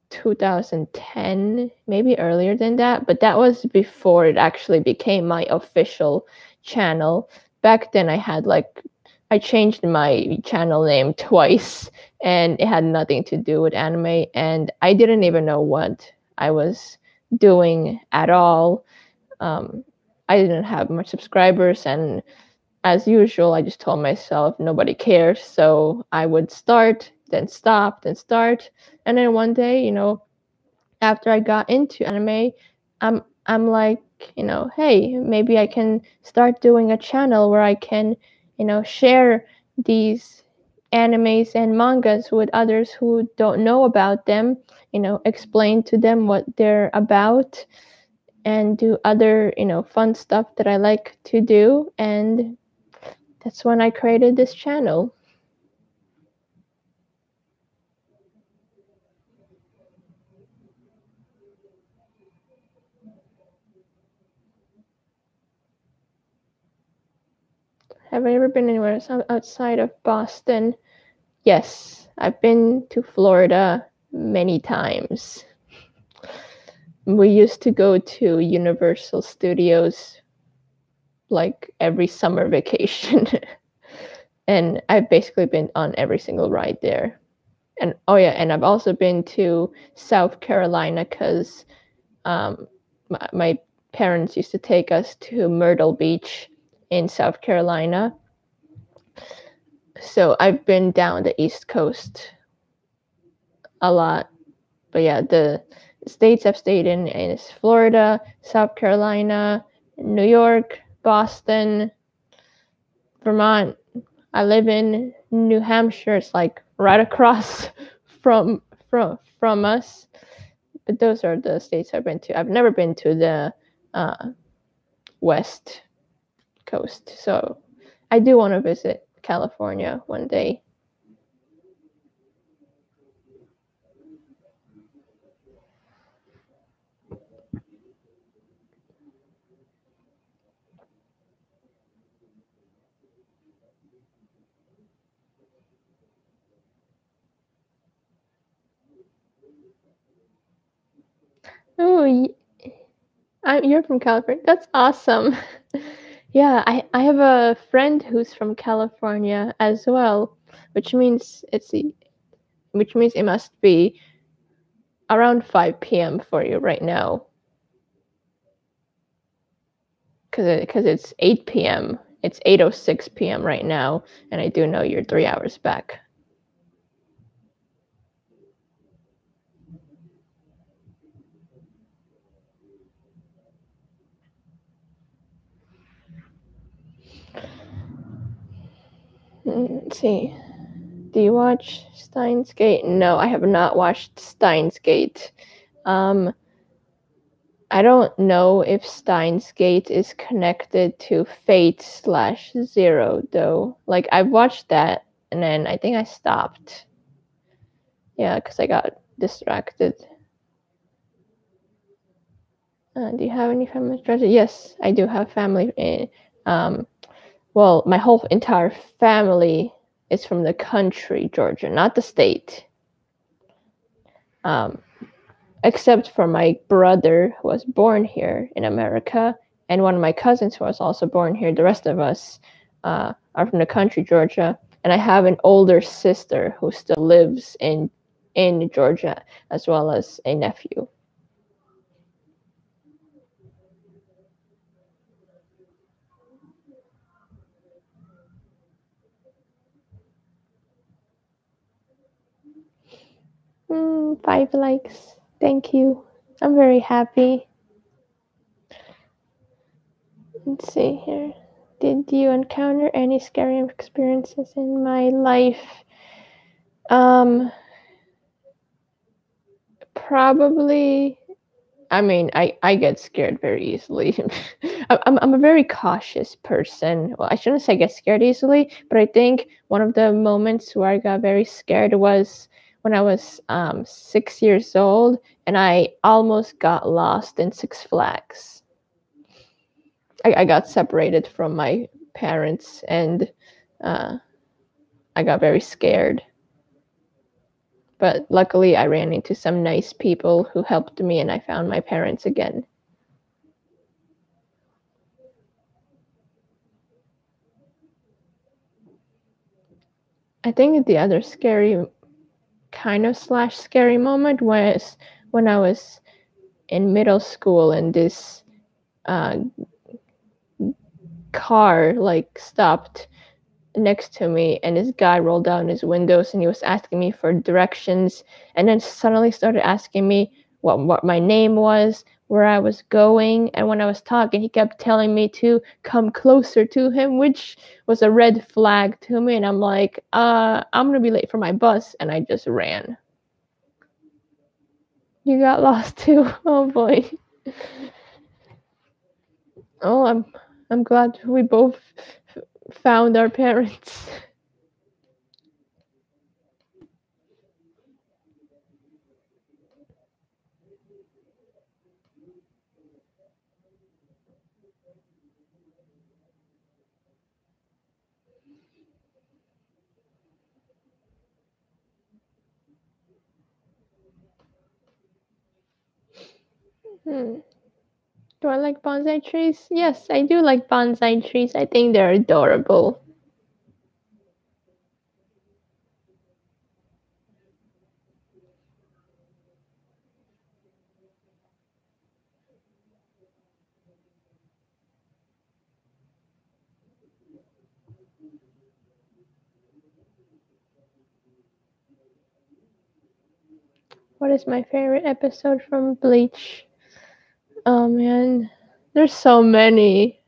2010, maybe earlier than that, but that was before it actually became my official channel. Back then I changed my channel name twice and it had nothing to do with anime and I didn't even know what I was doing at all. I didn't have much subscribers and as usual, I just told myself nobody cares. So I would start, then stop, then start. And then one day, after I got into anime, I'm like, hey, maybe I can start doing a channel where I can, share these animes and mangas with others who don't know about them, explain to them what they're about and do other, fun stuff that I like to do. And that's when I created this channel. Have I ever been anywhere outside of Boston? Yes, I've been to Florida many times. We used to go to Universal Studios like every summer vacation. And I've basically been on every single ride there. And oh yeah, and I've also been to South Carolina because my parents used to take us to Myrtle Beach in South Carolina. So I've been down the East Coast a lot. But yeah, the states I've stayed in is Florida, South Carolina, New York, Boston, Vermont. I live in New Hampshire. It's like right across from us. But those are the states I've been to. I've never been to the West Coast, so I do want to visit California one day. Oh, you're from California. That's awesome. Yeah, I have a friend who's from California as well, which means it must be around 5 p.m. for you right now, because it's 8 p.m. It's 8:06 p.m. right now, and I do know you're 3 hours back. Let's see. Do you watch Steins Gate? No, I have not watched Steins Gate. I don't know if Steins Gate is connected to Fate/Zero though. Like I've watched that and then I think I stopped. Yeah, because I got distracted. Do you have any family treasure? Yes, I do have family. Well, my whole entire family is from the country, Georgia, not the state. Except for my brother who was born here in America, and one of my cousins who was also born here. The rest of us are from the country, Georgia, and I have an older sister who still lives in Georgia, as well as a nephew. Mm, 5 likes. Thank you. I'm very happy. Let's see here. Did you encounter any scary experiences in my life? Probably. I mean, I get scared very easily. I'm a very cautious person. Well, I shouldn't say get scared easily, but I think one of the moments where I got very scared was when I was 6 years old and I almost got lost in Six Flags. I got separated from my parents and I got very scared. But luckily, I ran into some nice people who helped me and I found my parents again. I think the other scary scary moment was when I was in middle school and this car like stopped next to me and this guy rolled down his windows and he was asking me for directions and then suddenly started asking me what my name was, where I was going, and when I was talking he kept telling me to come closer to him, which was a red flag to me, and I'm like, I'm gonna be late for my bus, and I just ran. You got lost too? Oh boy. Oh, I'm glad we both found our parents. Do I like bonsai trees? Yes, I do like bonsai trees. I think they're adorable. What is my favorite episode from Bleach? Oh man, there's so many.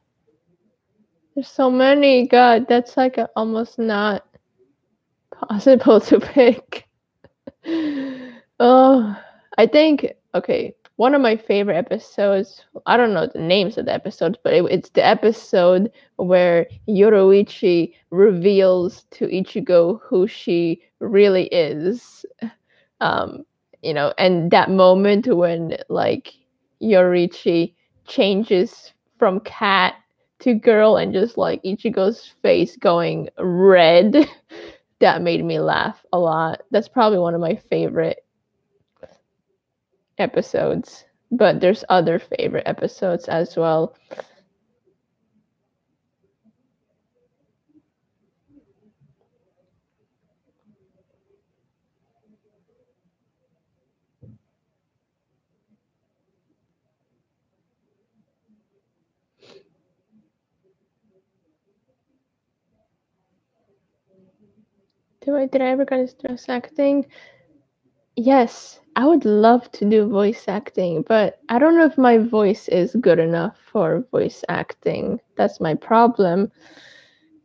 There's so many. God, that's like almost not possible to pick. Oh, I think, okay, one of my favorite episodes, I don't know the names of the episodes, but it's the episode where Yoruichi reveals to Ichigo who she really is. And that moment when like Yoruichi changes from cat to girl and just like Ichigo's face going red, that made me laugh a lot. That's probably one of my favorite episodes, but there's other favorite episodes as well. Did I ever get into voice acting? Yes, I would love to do voice acting, but I don't know if my voice is good enough for voice acting. That's my problem.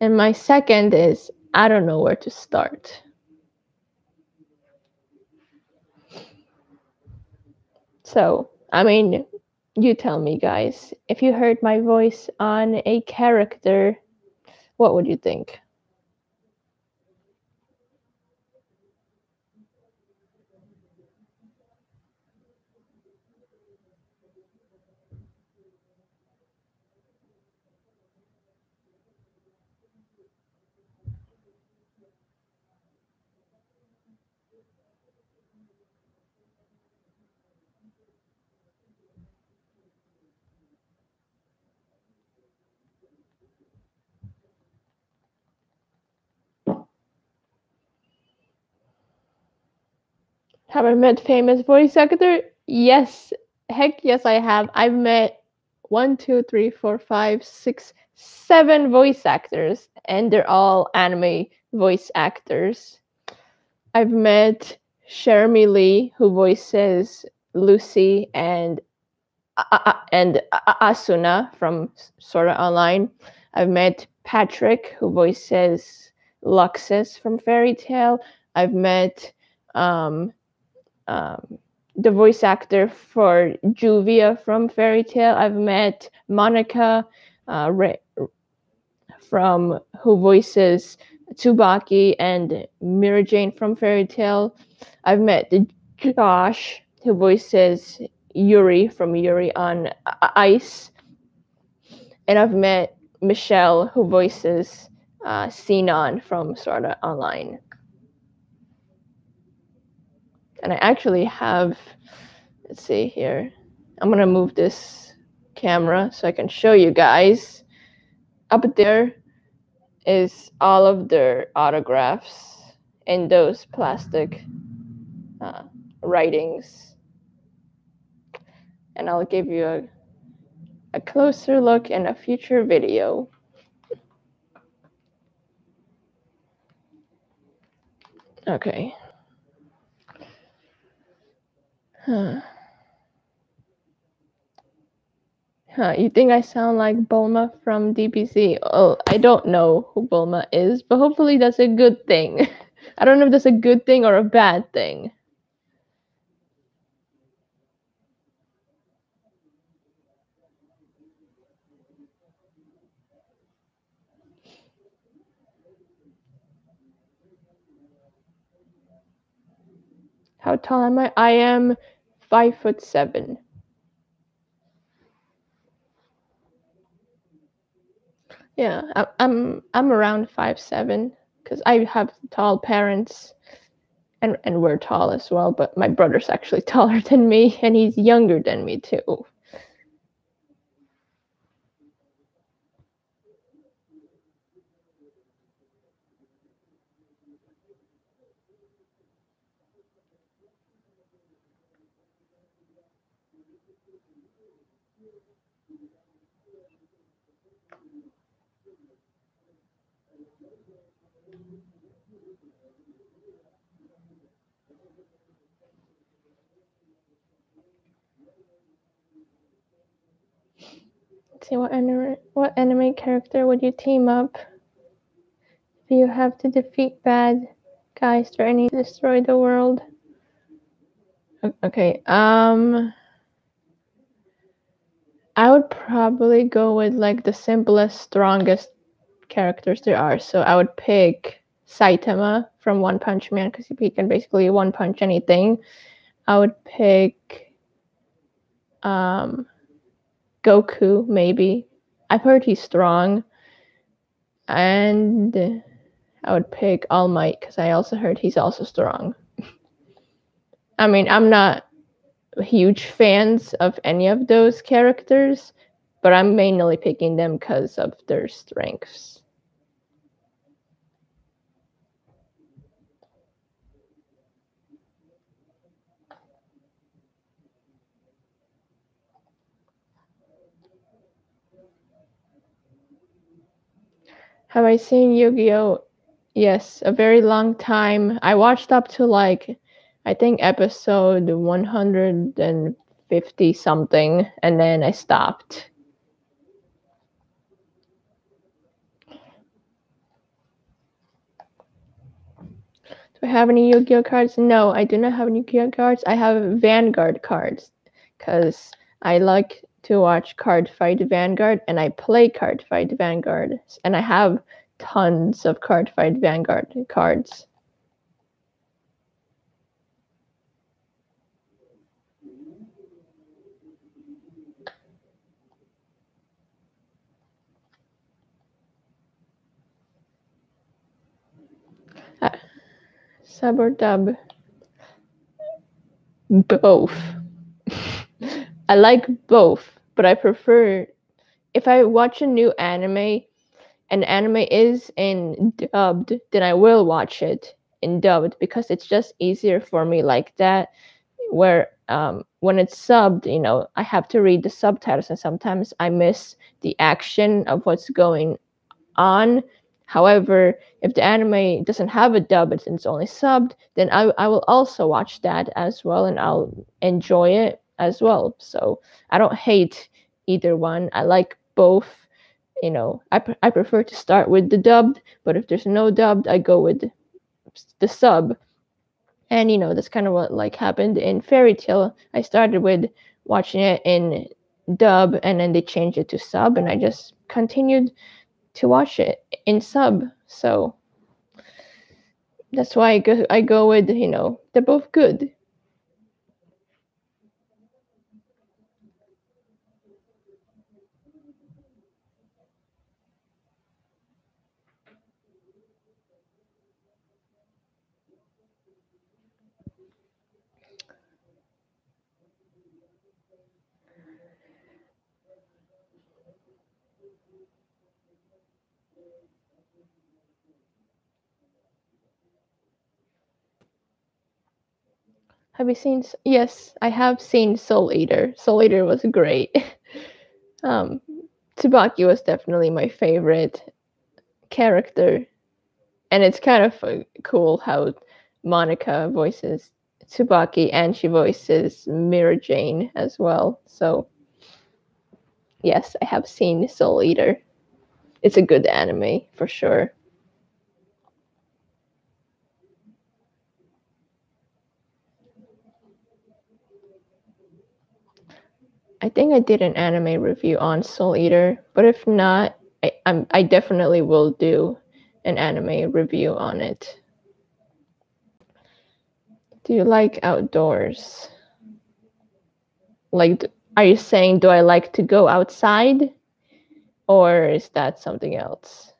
And my second is I don't know where to start. So, I mean, you tell me, guys, if you heard my voice on a character, what would you think? Have I met famous voice actor? Yes. Heck yes, I have. I've met 7 voice actors, and they're all anime voice actors. I've met Jeremy Lee, who voices Lucy and Asuna from Sword Art Online. I've met Patrick, who voices Luxus from Fairy Tail. I've met the voice actor for Juvia from Fairy Tail. I've met Monica from who voices Tsubaki and Mira Jane from Fairy Tail. I've met Josh, who voices Yuri from Yuri on Ice. And I've met Michelle, who voices Sinon from Sword Art Online. And I actually have, let's see here. I'm gonna move this camera so I can show you guys. Up there is all of their autographs in those plastic writings. And I'll give you a closer look in a future video. Okay. You think I sound like Bulma from DBZ? Oh, I don't know who Bulma is, but hopefully that's a good thing. I don't know if that's a good thing or a bad thing. How tall am I? I am 5'7". Yeah, I'm around 5'7" because I have tall parents, and we're tall as well. But my brother's actually taller than me, and he's younger than me too. Let's see, what anime character would you team up if you have to defeat bad guys or any destroy the world? Okay, I would probably go with like the simplest, strongest characters there are. So I would pick Saitama from One Punch Man because he can basically one punch anything. I would pick Goku, maybe. I've heard he's strong. And I would pick All Might because I also heard he's also strong. I mean, I'm not huge fans of any of those characters, but I'm mainly picking them because of their strengths. Have I seen Yu-Gi-Oh? Yes, a very long time. I watched up to like, I think episode 150 something, and then I stopped. Do I have any Yu-Gi-Oh cards? No, I do not have any Yu-Gi-Oh cards. I have Vanguard cards because I like to watch Card Fight Vanguard and I play Card Fight Vanguard, and I have tons of Card Fight Vanguard cards. Sub or dub? Both. I like both, but I prefer if I watch a new anime and anime is in dubbed, then I will watch it in dubbed because it's just easier for me like that. Where when it's subbed, you know, I have to read the subtitles and sometimes I miss the action of what's going on. However, if the anime doesn't have a dub, it's only subbed, then I will also watch that as well and I'll enjoy it as well. So I don't hate either one. I like both. You know, I prefer to start with the dubbed, but if there's no dubbed, I go with the sub. And you know, that's kind of what like happened in Fairy Tail. I started with watching it in dub and then they changed it to sub and I just continued to watch it in sub. So that's why I go with, you know, they're both good. Have you seen? Yes, I have seen Soul Eater. Soul Eater was great. um, Tsubaki was definitely my favorite character, and it's kind of cool how Monica voices Tsubaki and she voices Mira Jane as well. So yes, I have seen Soul Eater. It's a good anime for sure. I think I did an anime review on Soul Eater, but if not, I definitely will do an anime review on it. Do you like outdoors? Like, are you saying do I like to go outside, or is that something else?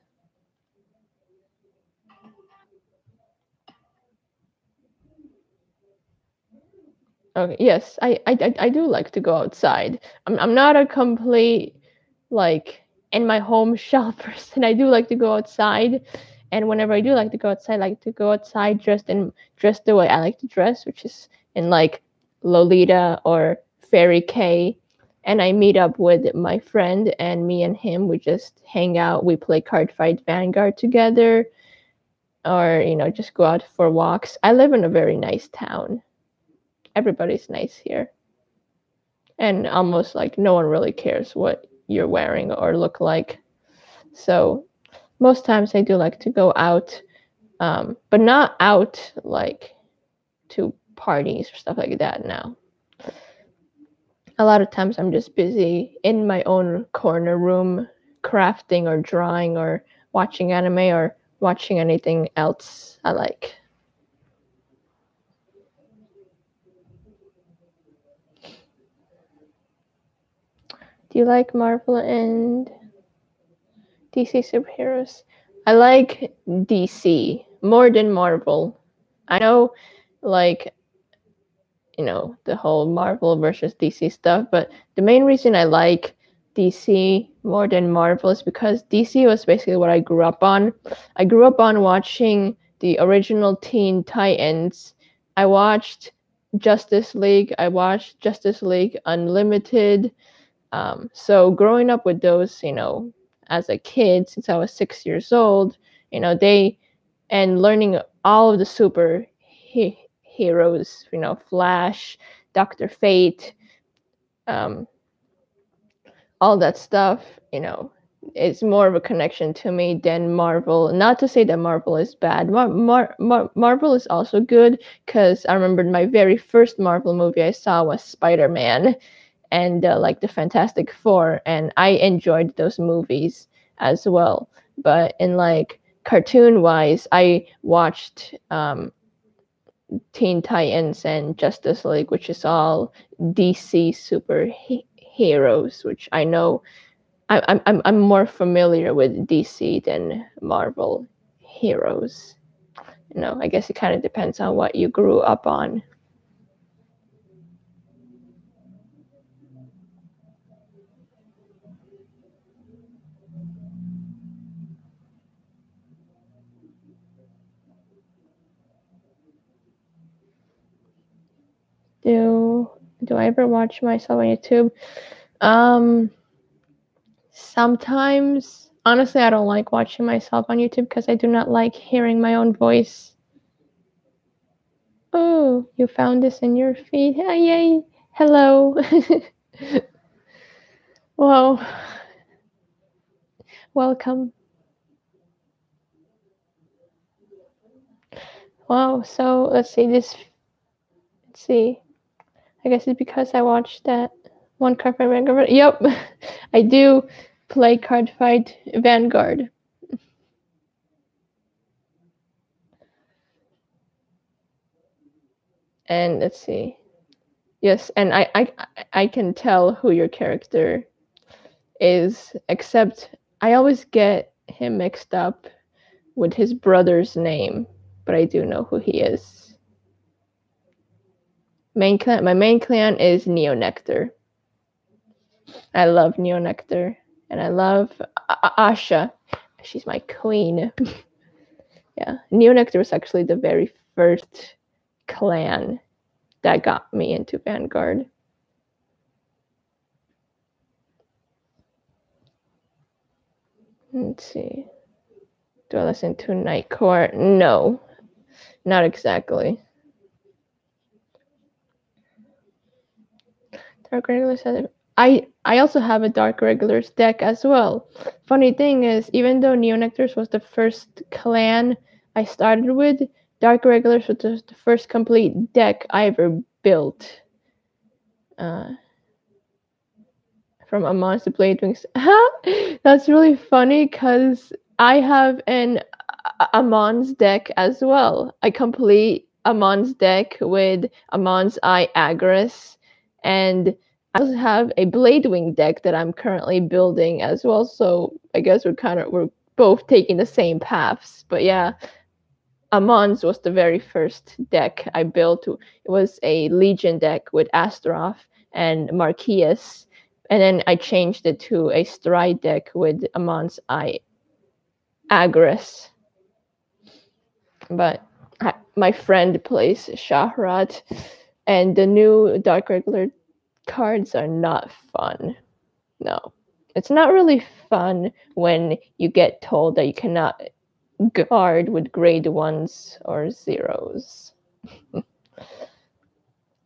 Okay, yes, I do like to go outside. I'm not a complete like in my home shell person. I do like to go outside, and whenever I do like to go outside, I like to go outside dressed the way I like to dress, which is in like Lolita or Fairy K. And I meet up with my friend, and me and him we just hang out. We play Card Fight Vanguard together, or you know just go out for walks. I live in a very nice town. Everybody's nice here, and almost like no one really cares what you're wearing or look like. So most times I do like to go out, but not out like to parties or stuff like that now. A lot of times I'm just busy in my own corner room crafting or drawing or watching anime or watching anything else I like. Do you like Marvel and DC superheroes? I like DC more than Marvel. I know, like, the whole Marvel versus DC stuff. But the main reason I like DC more than Marvel is because DC was basically what I grew up on. I grew up on watching the original Teen Titans. I watched Justice League. I watched Justice League Unlimited. So growing up with those, as a kid, since I was 6 years old, and learning all of the super heroes, Flash, Dr. Fate, all that stuff, it's more of a connection to me than Marvel. Not to say that Marvel is bad. Marvel is also good, because I remember my very first Marvel movie I saw was Spider-Man and like the Fantastic Four, and I enjoyed those movies as well. But in like cartoon wise, I watched Teen Titans and Justice League, which is all DC heroes, which I know I'm more familiar with DC than Marvel heroes. I guess it kind of depends on what you grew up on. Do I ever watch myself on YouTube? Sometimes. Honestly, I don't like watching myself on YouTube because I do not like hearing my own voice. Oh, you found this in your feed. Yay. Hello. Well, welcome. Wow, so let's see. I guess it's because I watched that one card fight Vanguard. Yep, I do play card fight Vanguard. And let's see. Yes, and I can tell who your character is, except I always get him mixed up with his brother's name, but I do know who he is. My main clan is Neonectar. I love Neonectar, and I love Asha. She's my queen. Yeah, Neonectar was actually the very first clan that got me into Vanguard. Let's see. Do I listen to Nightcore? No, not exactly. Dark Regulars has I also have a Dark Regulars deck as well. Funny thing is, even though Neonectars was the first clan I started with, Dark Regulars was the first complete deck I ever built. From Amon's to Blade Wings. That's really funny because I have an Amon's deck as well. I complete Amon's deck with Amon's Eye Agris, and I also have a Bladewing deck that I'm currently building as well. So I guess we're both taking the same paths. But yeah, Amon's was the very first deck I built. It was a Legion deck with Astaroth and Marquise. And then I changed it to a Stride deck with Amon's Eye Agris. But my friend plays Shahrat, and the new Dark Regular cards are not fun. No. It's not really fun when you get told that you cannot guard with grade 1s or 0s.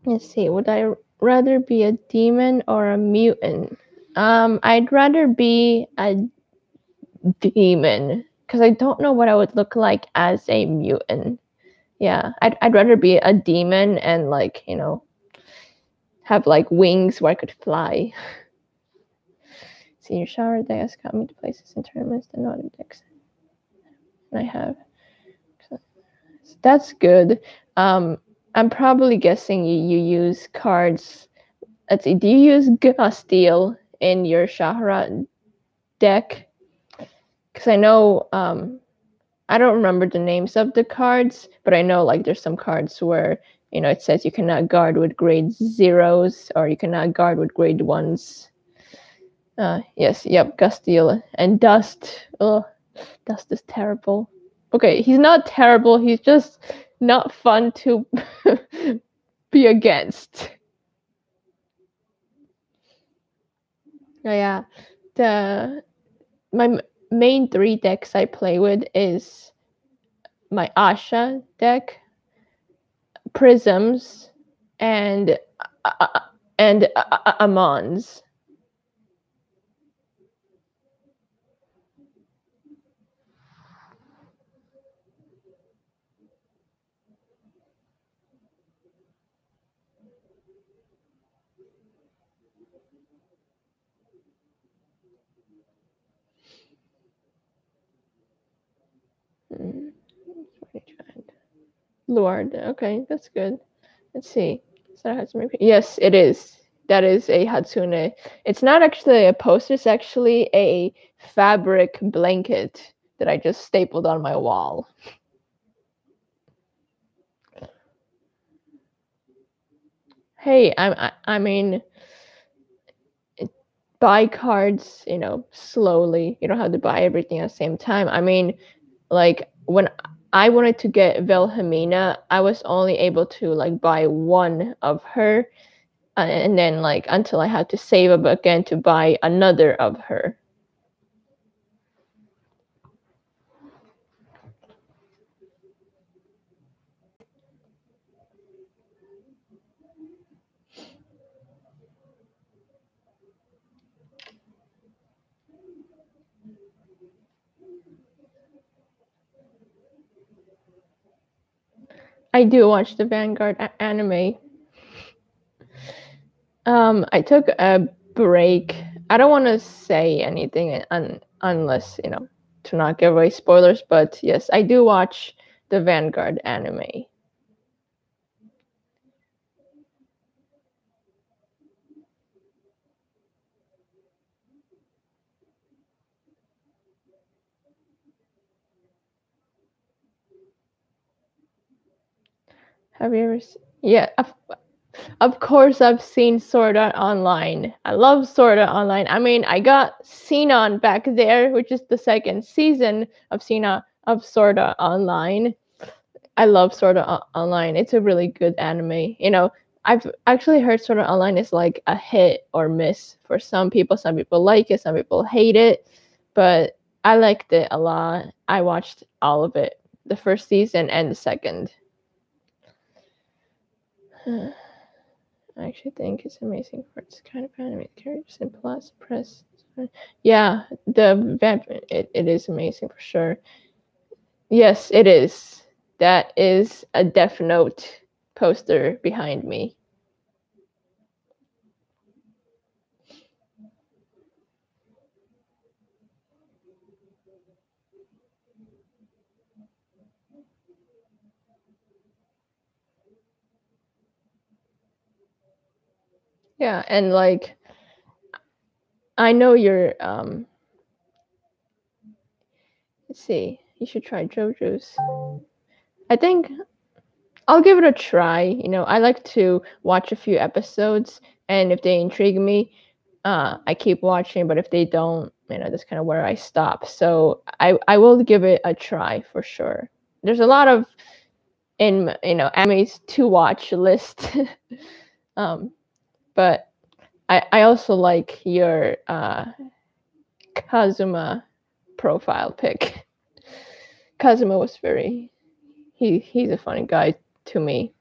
Let's see, would I rather be a demon or a mutant? I'd rather be a demon, because I don't know what I would look like as a mutant. Yeah, I'd rather be a demon and like, have like wings where I could fly. Senior shower deck has got me to places in tournaments than other decks. And I have. So that's good. I'm probably guessing you use cards. Let's see, do you use Gasteel in your Shahrat deck? Because I know, I don't remember the names of the cards, but I know like there's some cards where it says you cannot guard with grade 0s or you cannot guard with grade 1s. Yes, yep, Gusteel and Dust. Oh, Dust is terrible. Okay, he's not terrible, he's just not fun to be against. Yeah, my main 3 decks I play with is my Asha deck, Prisms, and Amons. Lord, okay, that's good. Let's see. Is that Hatsune? Yes, it is. That is a Hatsune. It's not actually a poster, it's actually a fabric blanket that I just stapled on my wall. Hey, I mean, buy cards, slowly. You don't have to buy everything at the same time. I mean, like when I wanted to get Velhamina, I was only able to like buy one of her, and then like until I had to save up again to buy another of her. I do watch the Vanguard anime. I took a break. I don't want to say anything unless, to not give away spoilers, but yes, I do watch the Vanguard anime. Have you ever Yeah, of course I've seen Sword Art Online. I love Sword Art Online. I mean, I got Sinon back there, which is the second season of Sword Art Online. I love Sword Art Online. It's a really good anime. I've actually heard Sword Art Online is like a hit or miss for some people. Some people like it, some people hate it, but I liked it a lot. I watched all of it, the first season and the second. I actually think it's amazing for its kind of anime characters and plus press. Yeah, it is amazing for sure. Yes, it is. That is a Death Note poster behind me. Yeah, and like I know you're let's see, you should try JoJo's. I think I'll give it a try. I like to watch a few episodes, and if they intrigue me, I keep watching. But if they don't, that's kind of where I stop. So I will give it a try for sure. There's a lot of animes to watch list, but I also like your Kazuma profile pic. Kazuma was he's a funny guy to me.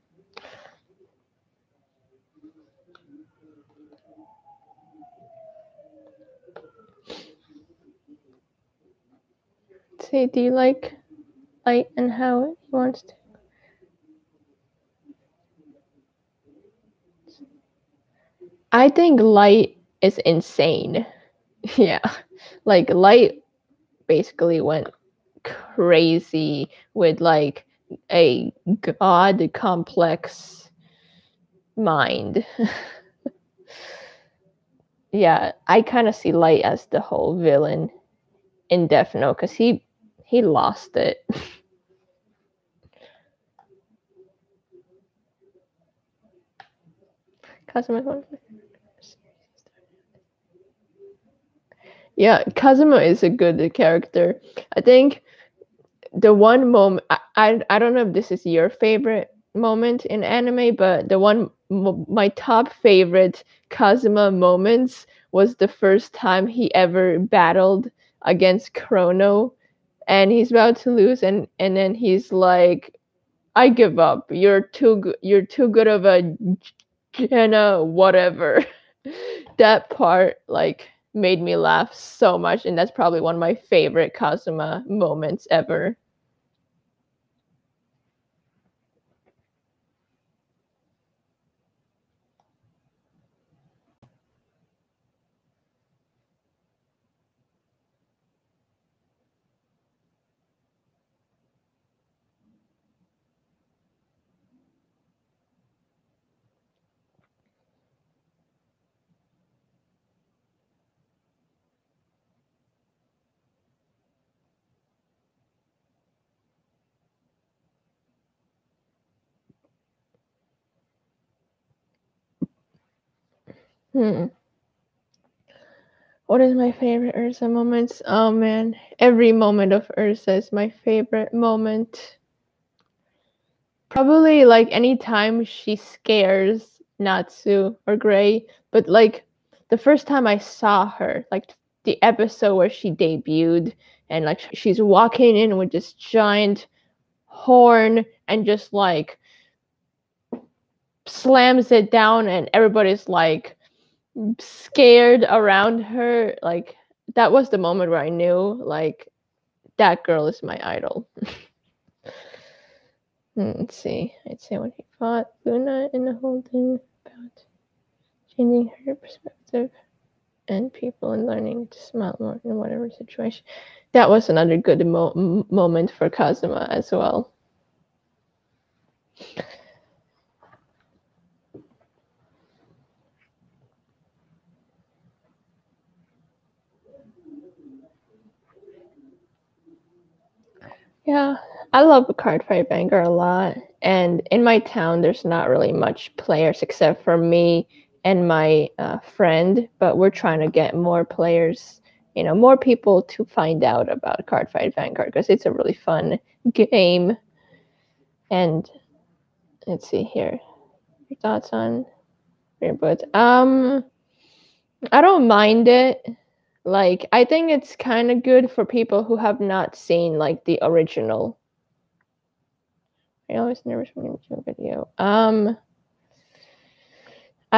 Say, do you like Light and how he wants to? I think Light is insane. Yeah, like Light basically went crazy with like a god complex mind. Yeah, I kind of see Light as the whole villain in Death Note because he lost it. Kazuma is one of my favorites. Yeah, Kazuma is a good character. I think the one moment I don't know if this is your favorite moment in anime, but my top favorite Kazuma moments was the first time he ever battled against Chrono, and he's about to lose, and then he's like, I give up. You're too good of a Jenna whatever. That part like made me laugh so much, and that's probably one of my favorite Kazuma moments ever. Hmm. What is my favorite Ursa moments? Oh man, every moment of Ursa is my favorite moment. Probably like anytime she scares Natsu or Gray, but like the first time I saw her, like the episode where she debuted, and like she's walking in with this giant horn and just like slams it down, and everybody's like scared around her. Like that was the moment where I knew like that girl is my idol. Let's see. I'd say when he fought Luna in the whole thing about changing her perspective and people and learning to smile more in whatever situation. That was another good moment for Kazuma as well. Yeah, I love Cardfight Vanguard a lot. And in my town, there's not really much players except for me and my friend. But we're trying to get more players, more people to find out about Cardfight Vanguard because it's a really fun game. And let's see here, your thoughts on Reboot? I don't mind it. Like, I think it's kind of good for people who have not seen like the original. I always nervous when you make a video. I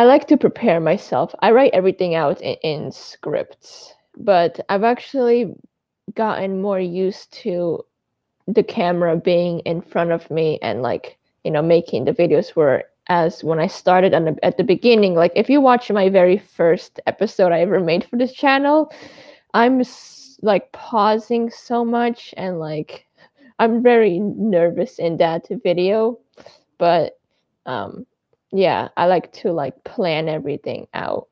like to prepare myself. I write everything out in scripts, but I've actually gotten more used to the camera being in front of me and like making the videos. Whereas when I started at the beginning, like if you watch my very first episode I ever made for this channel, I'm like pausing so much and like I'm very nervous in that video. But yeah, I like to like plan everything out,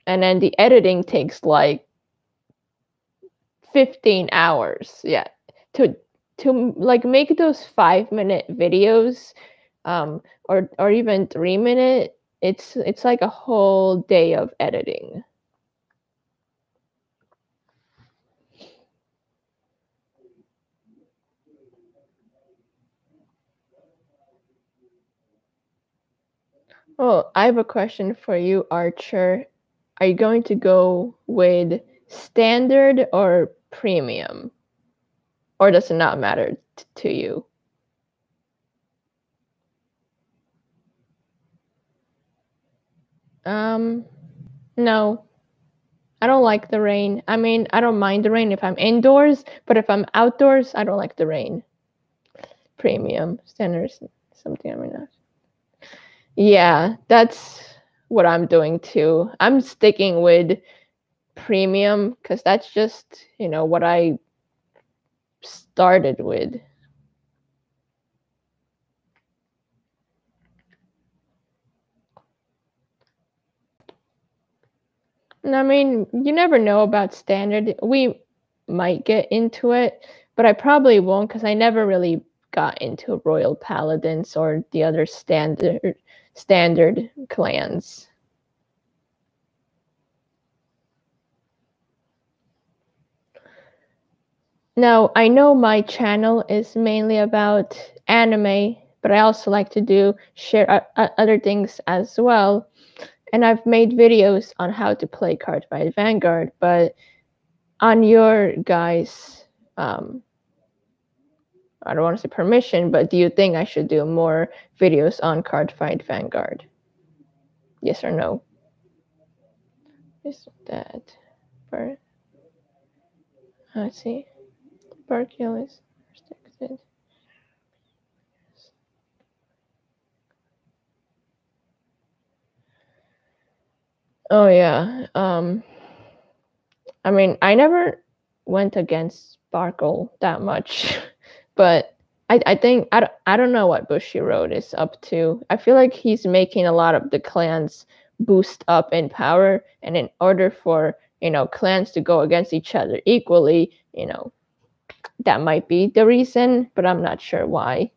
and then the editing takes like 15 hours. Yeah, to like make those 5-minute videos, or even 3-minute. It's like a whole day of editing. Oh, I have a question for you, Archer. Are you going to go with standard or premium? Or does it not matter to you? No. I don't like the rain. I mean, I don't mind the rain if I'm indoors, but if I'm outdoors, I don't like the rain. Premium. Standard is something I'm not. Yeah, that's what I'm doing too. I'm sticking with premium because that's just, what I started with. And I mean, you never know about standard. We might get into it, but I probably won't because I never really got into Royal Paladins or the other standard clans. Now, I know my channel is mainly about anime, but I also like to share other things as well. And I've made videos on how to play Cardfight Vanguard, but on your guys' I don't want to say permission, but do you think I should do more videos on Cardfight Vanguard? Yes or no? Is that bird? Let's see. Barkill is restricted. Oh yeah. I mean, I never went against Sparkle that much, but I think I don't know what Bushiroad is up to. I feel like he's making a lot of the clans boost up in power, and in order for clans to go against each other equally, that might be the reason, but I'm not sure why.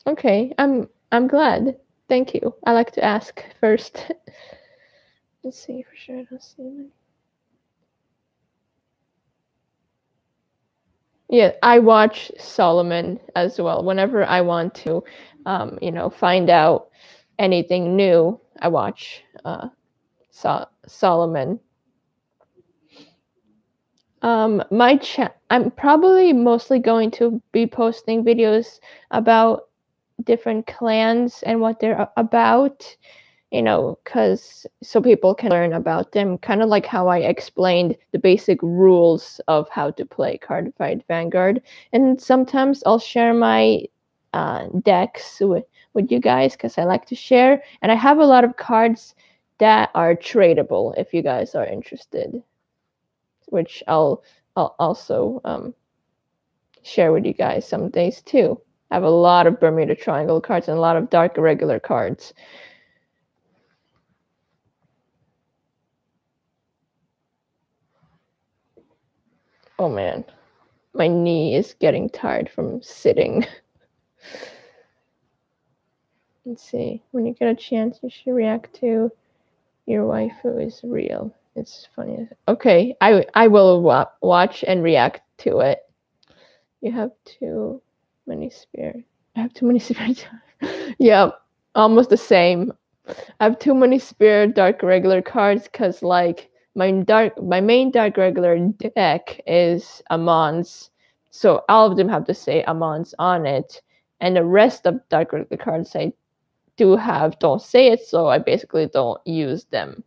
Okay, I'm glad. Thank you. I like to ask first. Let's see for sure. I don't see many. Yeah, I watch Solomon as well. Whenever I want to, find out anything new, I watch Solomon. I'm probably mostly going to be posting videos about different clans and what they're about, because so people can learn about them, kind of like how I explained the basic rules of how to play Cardfight Vanguard. And sometimes I'll share my decks with you guys because I like to share, and I have a lot of cards that are tradable if you guys are interested, which I'll also share with you guys some days too. I have a lot of Bermuda Triangle cards and a lot of dark irregular cards. Oh man, my knee is getting tired from sitting. Let's see. When you get a chance, you should react to Your Waifu is Real. It's funny. Okay, I will watch and react to it. You have too many spare. I have too many spare time. Yeah, almost the same. I have too many spare dark regular cards because like my main dark regular deck is Amon's, so all of them have to say Amon's on it, and the rest of dark regular cards I do have don't say it, so I basically don't use them.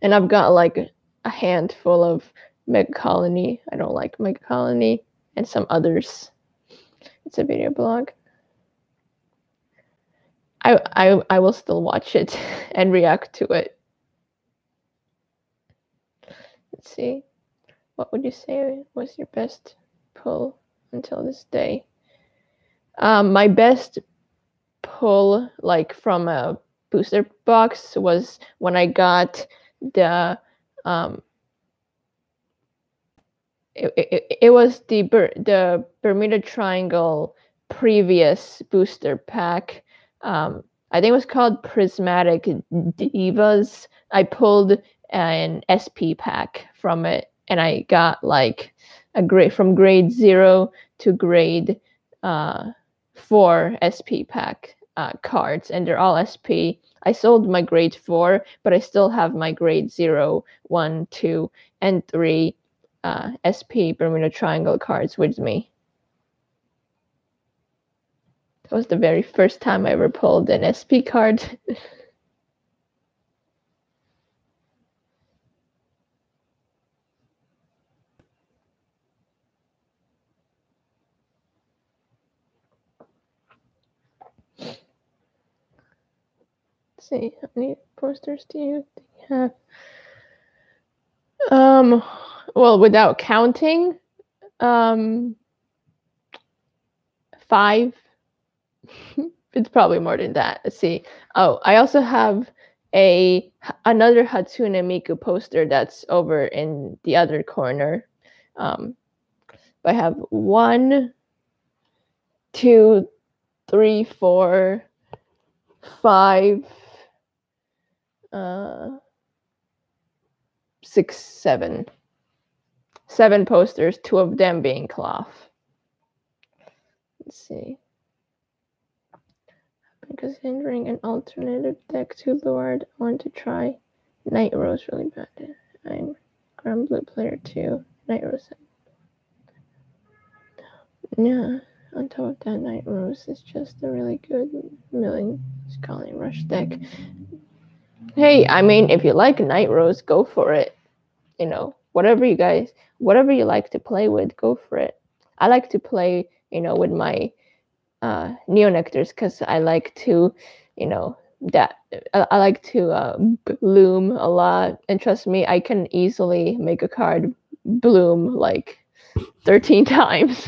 And I've got like a handful of Mega Colony. I don't like Mega Colony, and some others. It's a video blog. I will still watch it and react to it. Let's see. What would you say was your best pull until this day? My best pull, like from a booster box, was when I got the it was the Bermuda Triangle previous booster pack. I think it was called Prismatic Divas. I pulled an SP pack from it, and I got like a grade from grade 0 to grade 4 SP pack cards, and they're all SP. I sold my grade 4, but I still have my grade 0, 1, 2, and 3 SP Bermuda Triangle cards with me. That was the very first time I ever pulled an SP card. Let's see, how many posters do you have? Well, without counting, 5. It's probably more than that. Let's see. Oh, I also have another Hatsune Miku poster that's over in the other corner. I have 1, 2, 3, 4, 5, 6, 7. 7 posters, 2 of them being cloth. Let's see. Considering an alternative deck to Lord, I want to try Night Rose really bad. I'm Ground Blue player 2. Night Rose. Yeah, on top of that, Night Rose is just a really good milling Sculling Rush deck. Hey, I mean, if you like Night Rose, go for it. You know, whatever you like to play with, go for it. I like to play, with my Neonectars because I like to, I like to bloom a lot. And trust me, I can easily make a card bloom like 13 times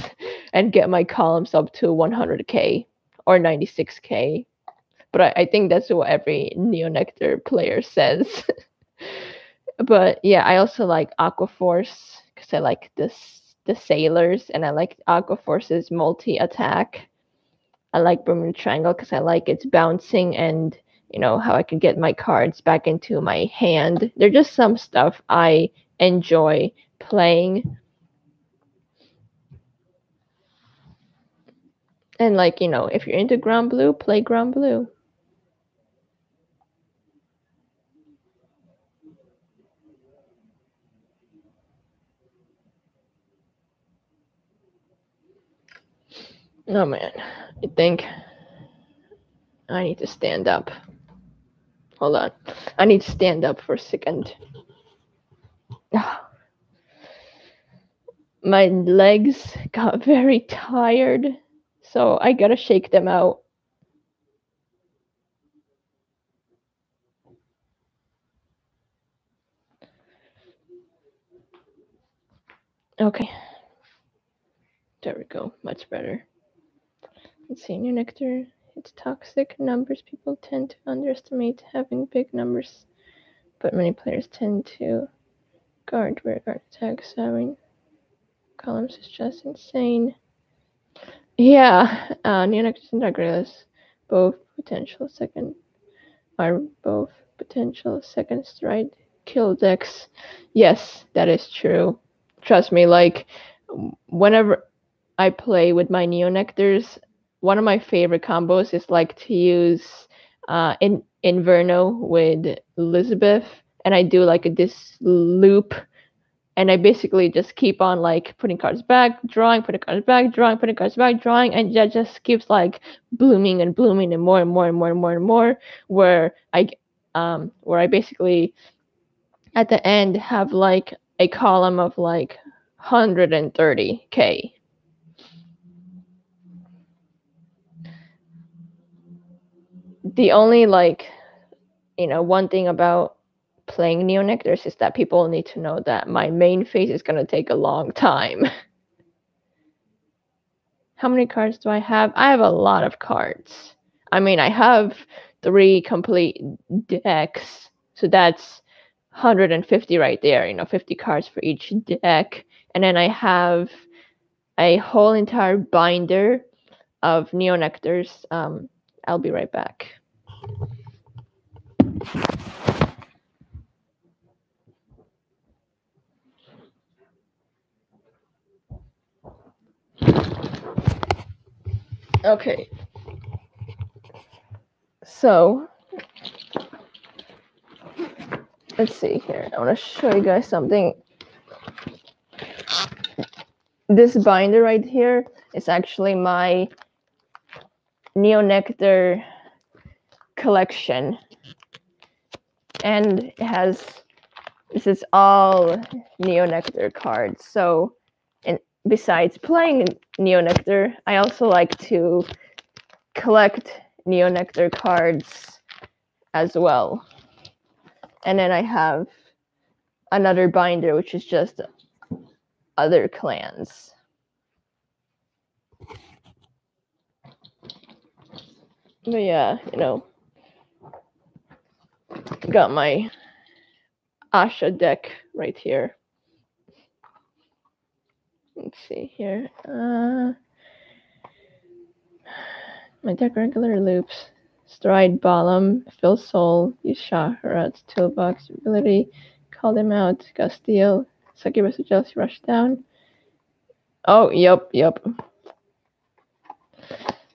and get my columns up to 100k or 96k. But I think that's what every Neonectar player says. But yeah, I also like Aqua Force because I like the sailors, and I like Aqua Force's multi-attack. I like Bermuda Triangle because I like its bouncing and how I can get my cards back into my hand. They're just some stuff I enjoy playing. And if you're into Ground Blue, play Ground Blue. Oh man, I think I need to stand up. Hold on. I need to stand up for a second. My legs got very tired, so I gotta shake them out. Okay. There we go. Much better. Let's see. Neonectar. It's toxic. Numbers. People tend to underestimate having big numbers, but many players tend to guard rear guard attacks. Having columns is just insane. Yeah. Neonectars and Dugras both potential second stride kill decks. Yes, that is true. Trust me, like whenever I play with my Neonectars, one of my favorite combos is like to use Inverno with Elizabeth, and I do like this loop, and I basically just keep on like putting cards back, drawing, putting cards back, drawing, putting cards back, drawing, and that just keeps like blooming and blooming and more and more and more and more and more, where I basically at the end have like a column of like 130k. The only one thing about playing Neonectars is that people need to know that my main phase is going to take a long time. How many cards do I have? I have a lot of cards. I mean, I have 3 complete decks, so that's 150 right there, 50 cards for each deck. And then I have a whole entire binder of Neonectars. I'll be right back. Okay. So, let's see here. I want to show you guys something. This binder right here is actually my Neonectar collection. And this is all Neonectar cards. So, and besides playing Neonectar, I also like to collect Neonectar cards as well. And then I have another binder, which is just other clans. But yeah, got my Asha deck right here. Let's see here. My deck regular loops. Stride Balam, Phil Soul, use Shahrat's toolbox ability, call them out, Castile, Succubus of Jealousy, Rush Down. Oh, yep.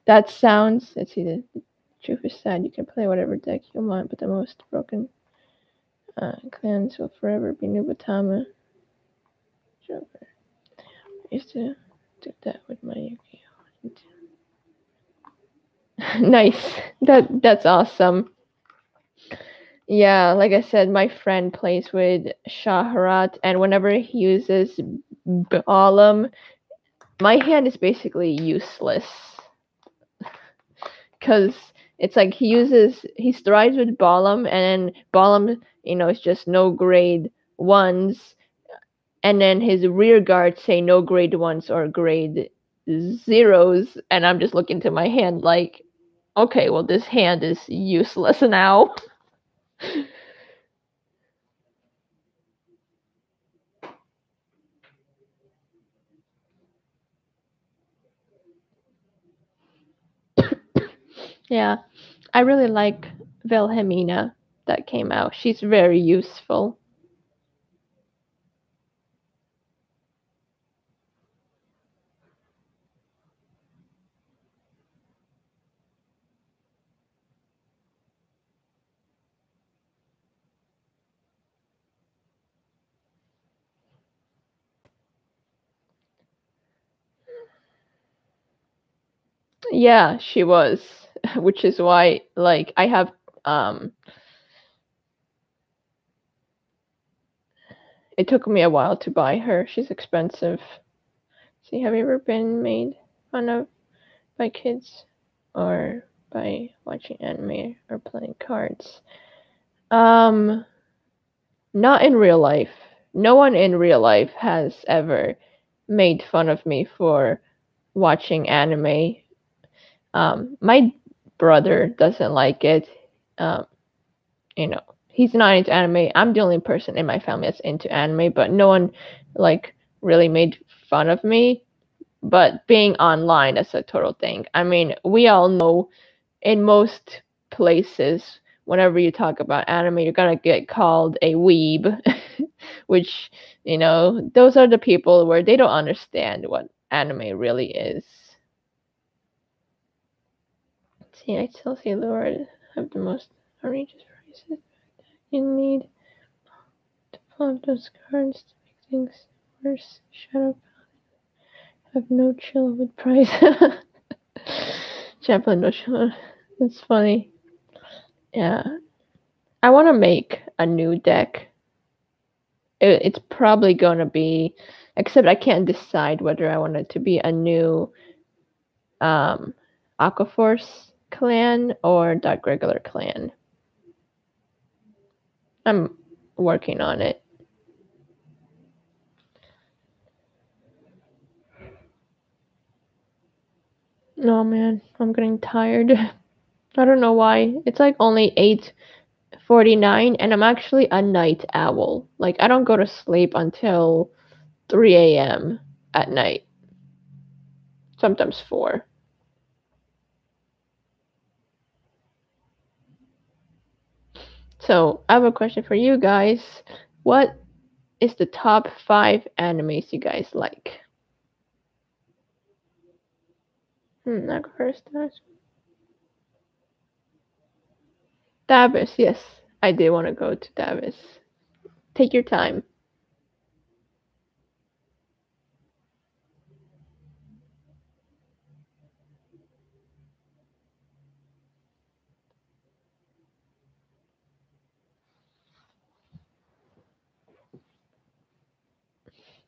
That sounds, let's see, the truth is sad. You can play whatever deck you want, but the most broken clans will forever be Nubatama. Joker. I used to do that with my Yu-Gi-Oh! Nice. That's awesome. Yeah, like I said, my friend plays with Shahrat, and whenever he uses Balam, my hand is basically useless. Because it's like he strides with Balam, and then Balam, is just no grade ones, and then his rear guards say no grade ones or grade zeros, and I'm just looking to my hand like, okay, well, this hand is useless now. Yeah, I really like Wilhelmina that came out. She's very useful. Yeah, she was, which is why, like, I have it took me a while to buy her. She's expensive. See, have you ever been made fun of by kids or by watching anime or playing cards? Not in real life. No one in real life has ever made fun of me for watching anime. My brother doesn't like it. He's not into anime. I'm the only person in my family that's into anime, but no one like really made fun of me. But being online, that's a total thing. I mean, we all know in most places, whenever you talk about anime, you're gonna get called a weeb, which, those are the people where they don't understand what anime really is. See, I still see Lord have the most outrageous prices. You need to pull up those cards to make things worse. Shut up. Have no chill with price. Chaplain, no chill. That's funny. Yeah. I want to make a new deck. It's probably going to be, except I can't decide whether I want it to be a new Aquaforce clan or Dark Regular clan. I'm working on it. No, man, I'm getting tired. I don't know why. It's like only 8:49, and I'm actually a night owl. Like, I don't go to sleep until 3 a.m. at night. Sometimes 4. So, I have a question for you guys. What is the top 5 animes you guys like? I go first. Davis, yes. I did want to go to Davis. Take your time.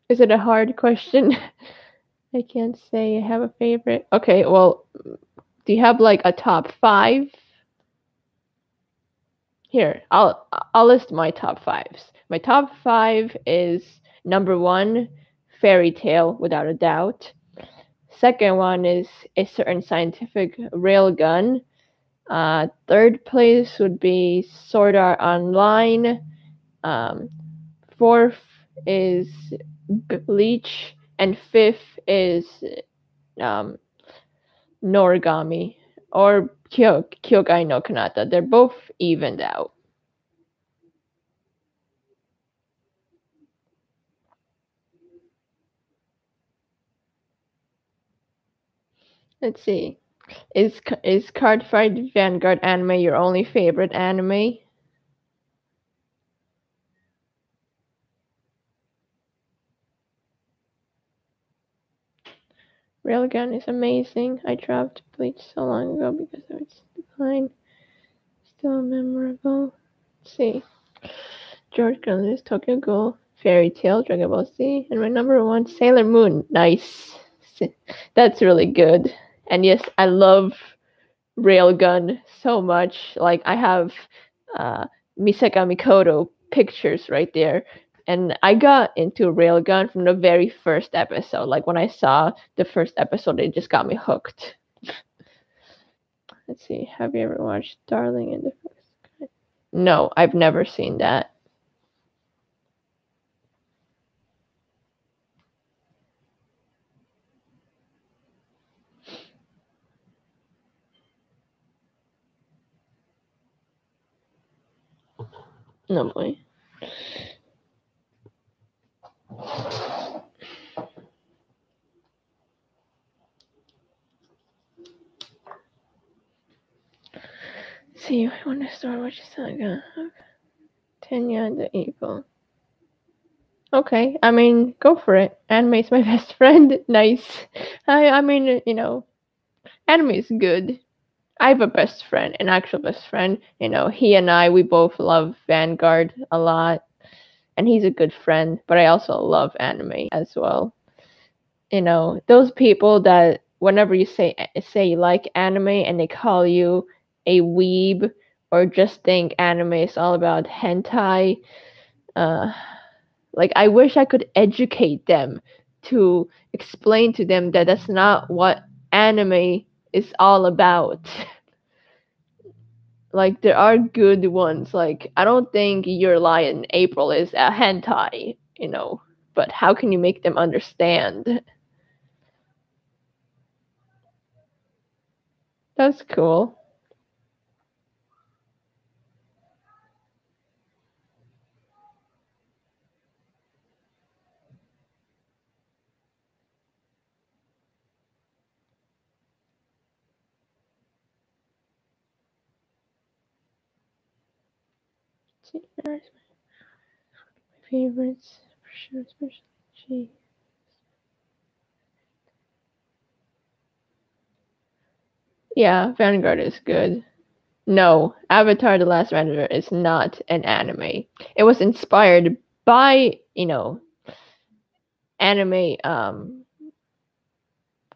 Is it a hard question? I can't say I have a favorite. Okay, well, do you have like a top 5? Here, I'll list my top 5s. My top 5 is number 1, Fairy Tail, without a doubt. Second one is A Certain Scientific Railgun. Third place would be Sword Art Online. Fourth is Bleach, and fifth is um, Noragami or Kyogai no Kanata. They're both evened out. Let's see. Is Cardfight Vanguard anime your only favorite anime? Railgun is amazing. I dropped Bleach so long ago because of its decline. Still memorable. Let's see. George Gunner's Tokyo Ghoul, Fairy Tail, Dragon Ball Z, and my number one, Sailor Moon. Nice. That's really good. And yes, I love Railgun so much. Like, I have Misaka Mikoto pictures right there. And I got into Railgun from the very first episode. Like, when I saw the first episode, it just got me hooked. Let's see. Have you ever watched Darling in the Franxx? No, I've never seen that. No boy. See, I want to start watching Saga. Tenya the Eagle. Okay, I mean, go for it. Anime's my best friend. Nice. I mean, you know, anime is good. I have a best friend, an actual best friend. You know, he and I, we both love Vanguard a lot, and he's a good friend. But I also love anime as well. You know, those people that whenever you say you like anime and they call you a weeb or just think anime is all about hentai. Like, I wish I could educate them to explain to them that that's not what anime is all about. Like, there are good ones. Like, I don't think Your Lie in April is a hentai, you know, but how can you make them understand? That's cool. There's my favorites for sure, especially G. Yeah, Vanguard is good. No, Avatar: The Last Airbender is not an anime. It was inspired by, you know, anime,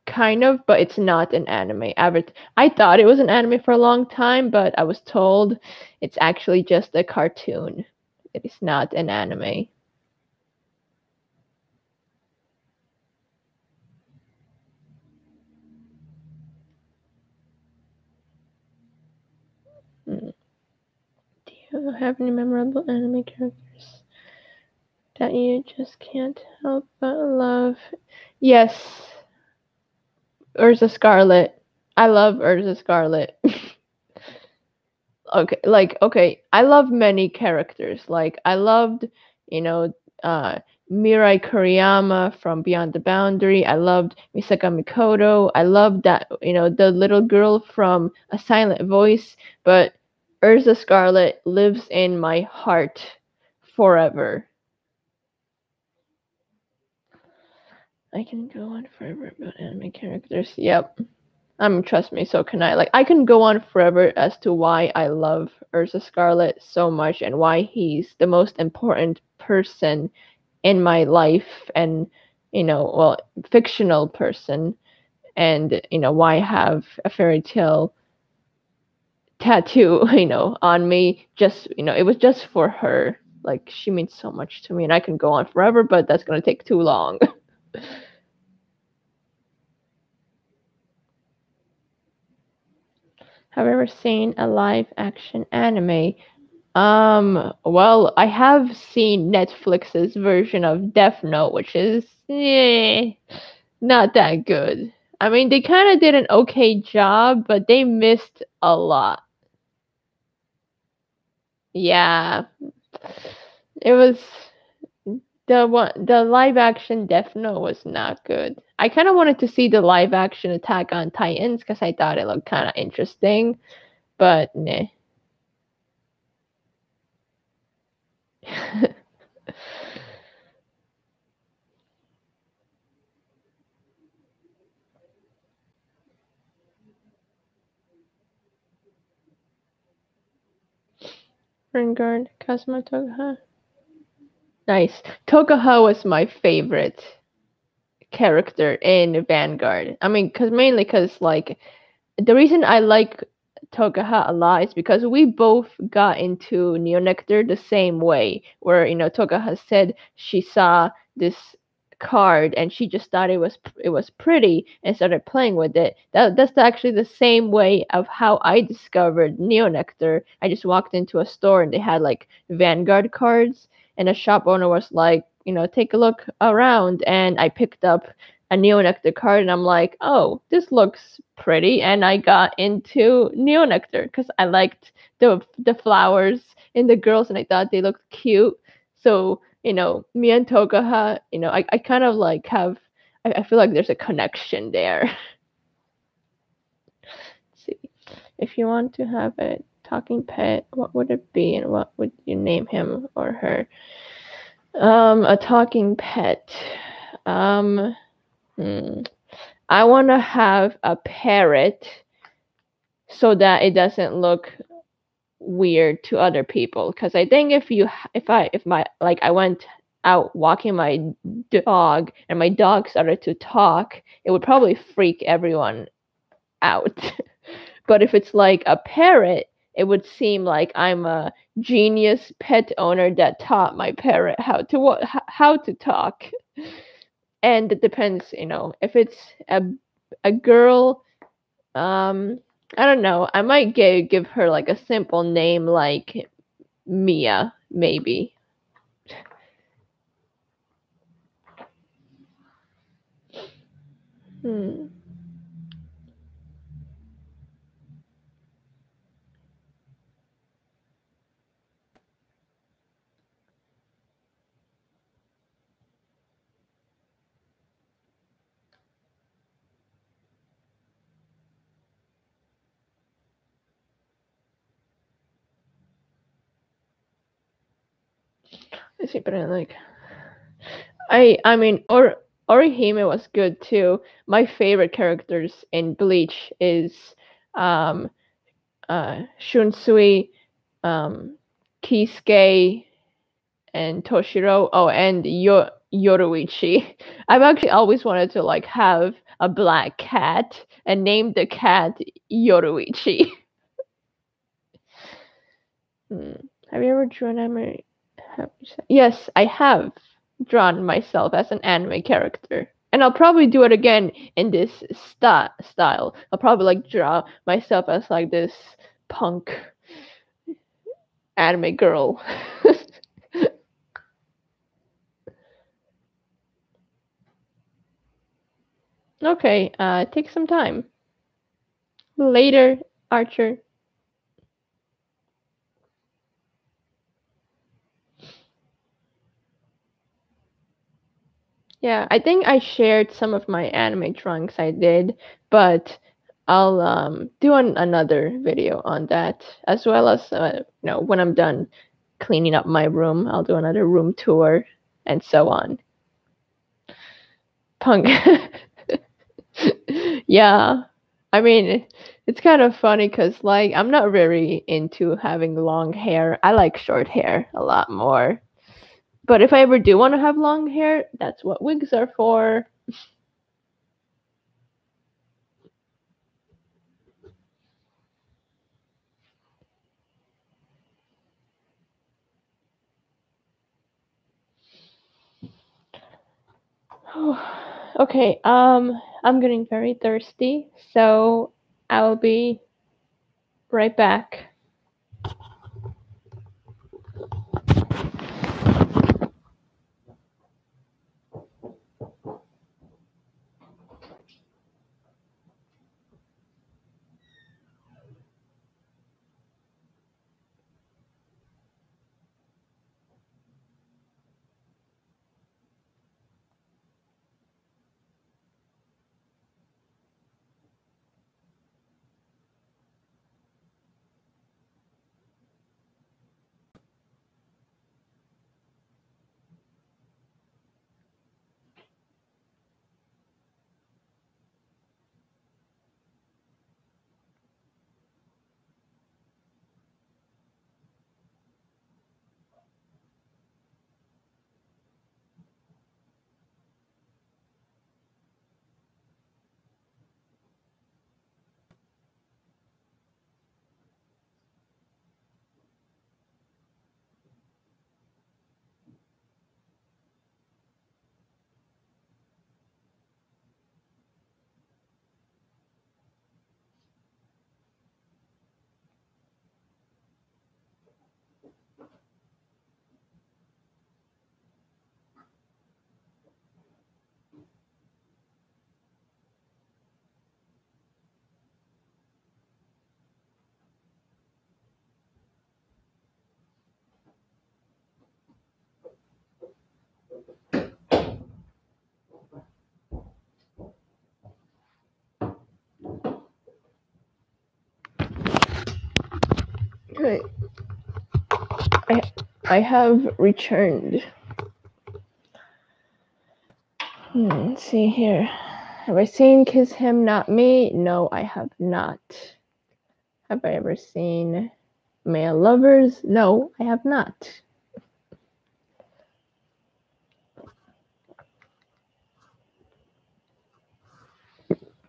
kind of, but it's not an anime. I thought it was an anime for a long time, but I was told it's actually just a cartoon. It is not an anime. Do you have any memorable anime characters that you just can't help but love? Yes, Urza Scarlet. I love Urza Scarlet. Okay, I love many characters. Like, I loved, you know, Mirai Kuriyama from Beyond the Boundary. I loved Misaka Mikoto. I loved that, you know, the little girl from A Silent Voice. But Urza Scarlet lives in my heart forever. I can go on forever about anime characters. Yep. Trust me, so can I. Like, I can go on forever as to why I love Urza Scarlet so much and why he's the most important person in my life and, you know, well, fictional person, and, you know, why I have a fairy tale tattoo, you know, on me. Just, you know, it was just for her. Like, she means so much to me, and I can go on forever, but that's gonna take too long. have you ever seen a live action anime? Well, I have seen Netflix's version of Death Note, which is not that good. I mean, they kind of did an okay job, but they missed a lot. Yeah, it was the live action Death Note was not good. I kind of wanted to see the live action Attack on Titans because I thought it looked kind of interesting, but nah. Vanguard, Kazuma Togaha. Nice. Togaha was my favorite character in Vanguard. I mean, mainly because like the reason I like Togaha a lot is because we both got into Neonectar the same way. Where Togaha said she saw this card and she just thought it was pretty and started playing with it. That's actually the same way of how I discovered Neonectar. I just walked into a store and they had like Vanguard cards, and the shop owner was like, take a look around, and I picked up a Neonectar card and I'm like, oh, this looks pretty, and I got into Neonectar because I liked the flowers and the girls and I thought they looked cute. So, me and Togaha, I kind of like I feel like there's a connection there. Let's see. If you want to have a talking pet, what would it be and what would you name him or her? A talking pet. I want to have a parrot so that it doesn't look weird to other people. Because I think I went out walking my dog and my dog started to talk, it would probably freak everyone out. But if it's like a parrot, it would seem like I'm a genius pet owner that taught my parrot how to talk. And it depends, if it's a girl, I don't know. I might give her like a simple name like Mia, maybe. Hmm. Let's see, but I mean, Orihime was good too. My favorite characters in Bleach is um Shunsui, Kisuke, and Toshiro. Oh, and Yoruichi. I've actually always wanted to like have a black cat and name the cat Yoruichi. Have you ever drawn anime? Yes, I have drawn myself as an anime character. And I'll probably do it again in this style. I'll probably like draw myself as like this punk anime girl. Okay, take some time. Later, Archer. Yeah, I think I shared some of my anime drawings I did, but I'll do another video on that, as well as when I'm done cleaning up my room, I'll do another room tour and so on. Punk. Yeah, I mean, it's kind of funny because like I'm not very into having long hair. I like short hair a lot more. But if I ever do want to have long hair, that's what wigs are for. Okay, I'm getting very thirsty, so I'll be Right back. Okay. I have returned. Let's see here. Have I seen Kiss Him Not Me? No, I have not. Have I ever seen Male Lovers? No, I have not.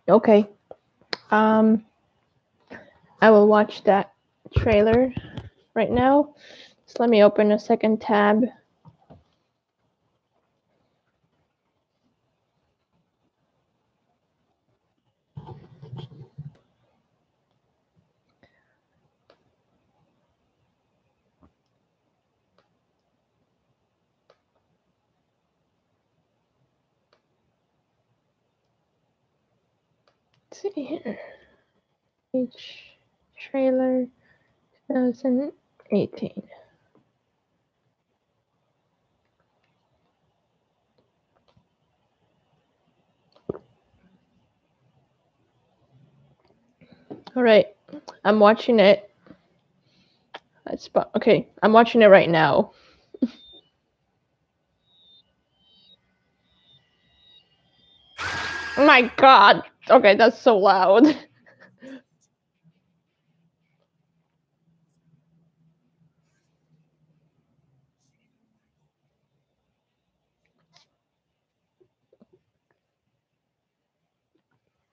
Okay. I will watch that trailer right now. Just let me open a second tab. Let's see here. Each trailer 2018. All right, I'm watching it. Okay, I'm watching it right now. Oh my god. Okay, that's so loud.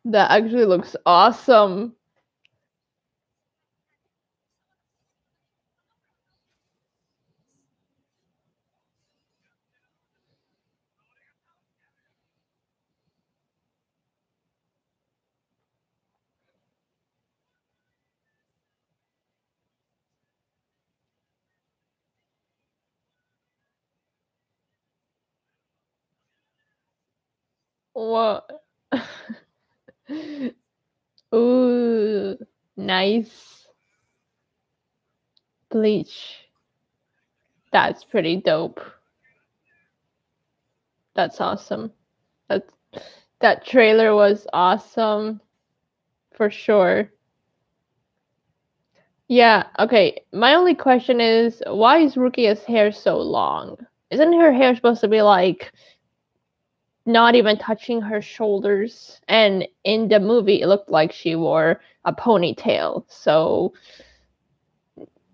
That actually looks awesome. What? Ooh, nice. Bleach. That's pretty dope. That's awesome. That trailer was awesome. For sure. Yeah, okay. My only question is, why is Rukia's hair so long? Isn't her hair supposed to be like not even touching her shoulders? And in the movie, it looked like she wore a ponytail. So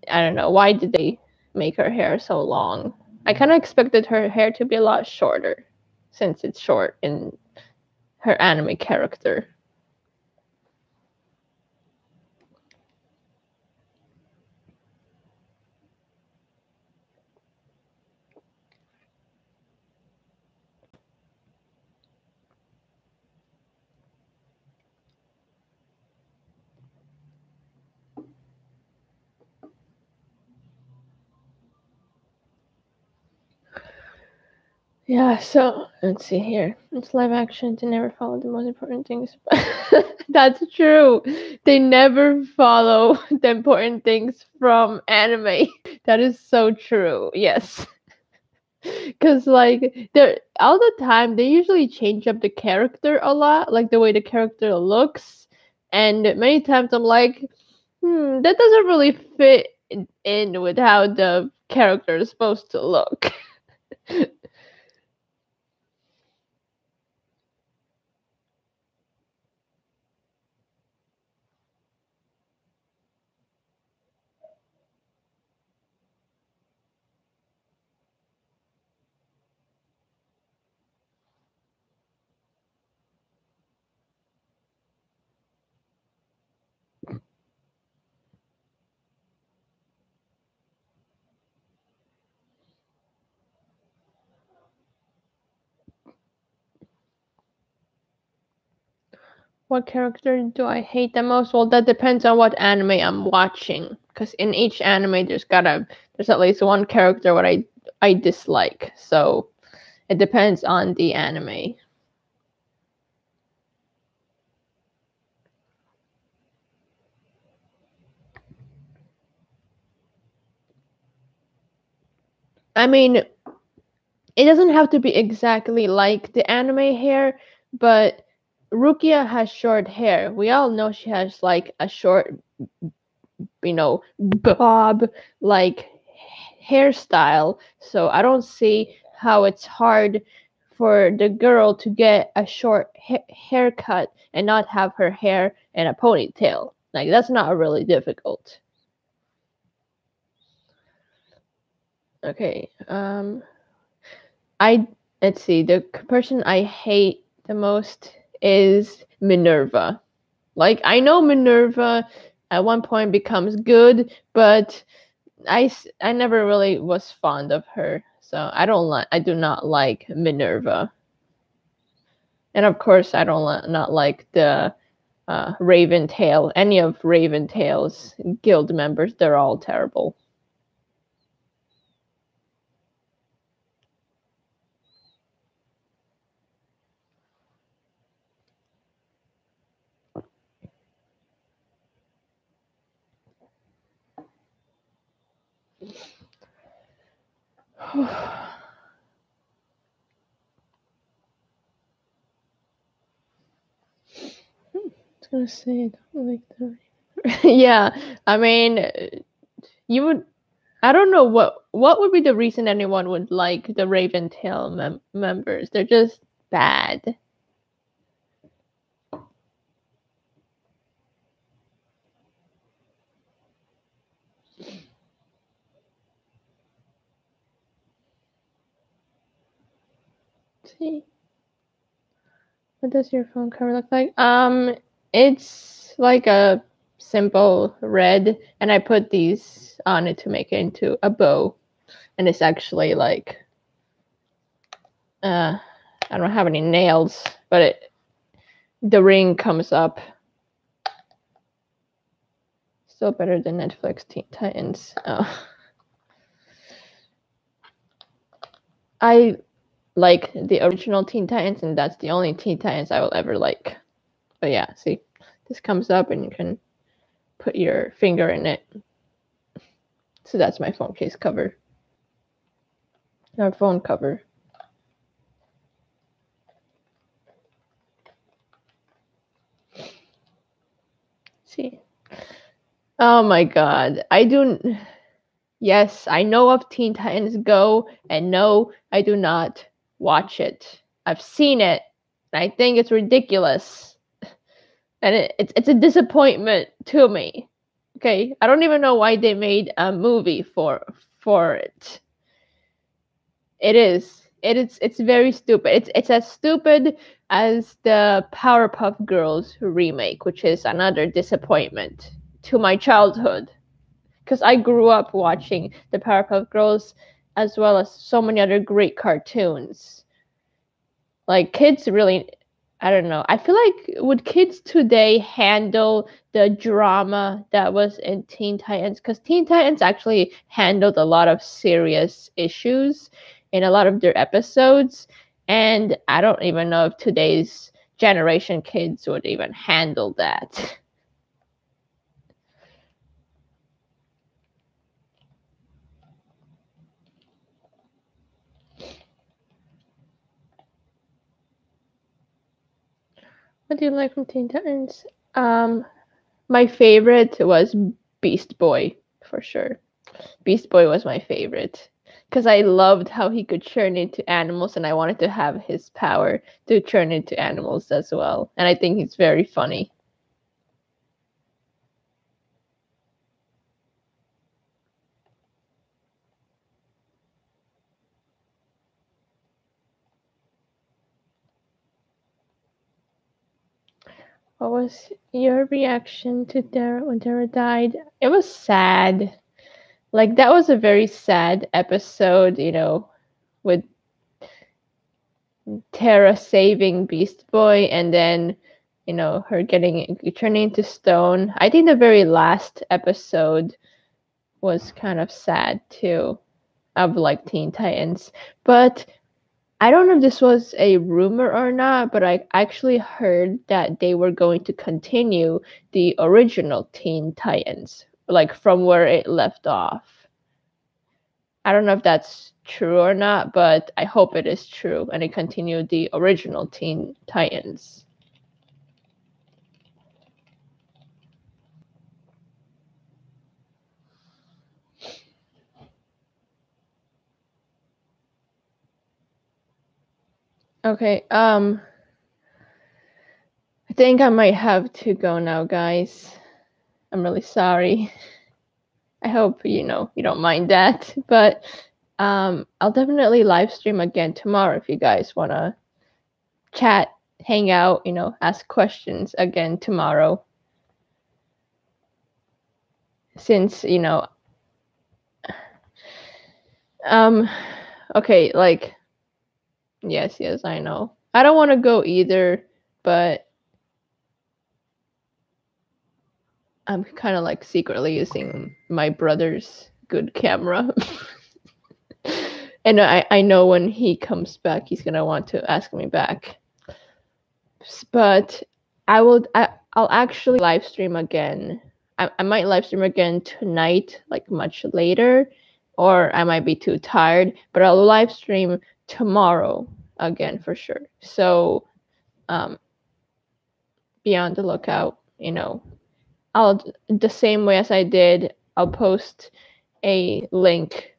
I don't know. Why did they make her hair so long? I kind of expected her hair to be a lot shorter since it's short in her anime character. Yeah, so let's see here. It's live action. They never follow the most important things. That's true. They never follow the important things from anime. That is so true. Yes. Cause like they're all the time they usually change up the character a lot, like the way the character looks. And many times I'm like, that doesn't really fit in with how the character is supposed to look. What character do I hate the most? Well, that depends on what anime I'm watching. Because in each anime, there's at least one character what I dislike. So it depends on the anime. I mean, it doesn't have to be exactly like the anime hair, but Rukia has short hair. We all know she has like a short, bob like hairstyle. So I don't see how it's hard for the girl to get a short haircut and not have her hair in a ponytail. Like that's not really difficult. Okay. I let's see. The person I hate the most is Minerva. Like I know Minerva at one point becomes good, but I never really was fond of her. So I do not like Minerva. And of course I don't not like the Raven Tail. Any of Raven Tail's guild members, they're all terrible. I was gonna say I don't like the yeah, I mean, you would. I don't know what would be the reason anyone would like the Raven Tail members. They're just bad. Let's see, what does your phone cover look like? It's like a simple red, and I put these on it to make it into a bow, and it's actually like I don't have any nails, but the ring comes up. Still better than Netflix Teen Titans. Oh. I like the original Teen Titans, and that's the only Teen Titans I will ever like. But yeah, see, this comes up and you can put your finger in it. So that's my phone case cover. Our phone cover. See. Oh my god. Yes, I know of Teen Titans Go, and no, I do not watch it. I've seen it. And I think it's ridiculous. And it's a disappointment to me. Okay, I don't even know why they made a movie for it. It is. It's very stupid. It's as stupid as the Powerpuff Girls remake, which is another disappointment to my childhood. Because I grew up watching the Powerpuff Girls as well as so many other great cartoons. Like kids really I don't know. I feel like would kids today handle the drama that was in Teen Titans? Because Teen Titans actually handled a lot of serious issues, in a lot of their episodes, and I don't even know if today's generation kids would even handle that. What do you like from Teen Titans? My favorite was Beast Boy, for sure. Beast Boy was my favorite because I loved how he could turn into animals, and I wanted to have his power to turn into animals as well. And I think he's very funny. What was your reaction to Dara when Dara died? It was sad. Like, that was a very sad episode, you know, with Tara saving Beast Boy and then, you know, her turning into stone. I think the very last episode was kind of sad too, of like Teen Titans. But I don't know if this was a rumor or not, but I actually heard that they were going to continue the original Teen Titans, like from where it left off. I don't know if that's true or not, but I hope it is true and it continued the original Teen Titans. Okay, I think I might have to go now, guys. I'm really sorry. I hope you don't mind that, but I'll definitely live stream again tomorrow if you guys want to chat, hang out, ask questions again tomorrow. Since, okay, like, yes, I know. I don't want to go either, but I'm kind of like secretly using my brother's good camera. And I know when he comes back, he's going to want to ask me back. But I'll actually live stream again. I might live stream again tonight, like much later, or I might be too tired, but I'll live stream tomorrow again for sure. So be on the lookout, I'll, the same way as I did, I'll post a link.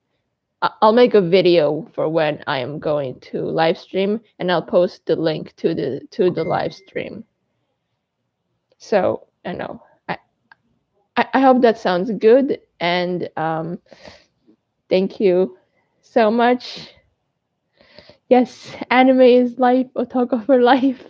I'll make a video for when I am going to live stream, and I'll post the link to the live stream. So I know I hope that sounds good, and thank you so much. Yes, anime is life, otaku for life.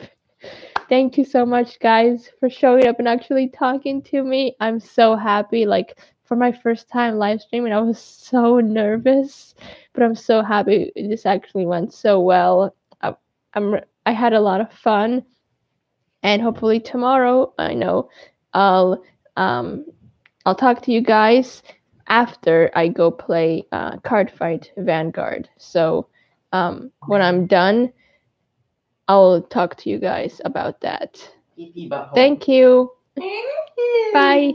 Thank you so much, guys, for showing up and actually talking to me. I'm so happy. Like, for my first time live streaming, I was so nervous, but I'm so happy this actually went so well. I had a lot of fun, and hopefully tomorrow, I'll talk to you guys after I go play Cardfight Vanguard. So when I'm done, I'll talk to you guys about that. Thank you. Bye.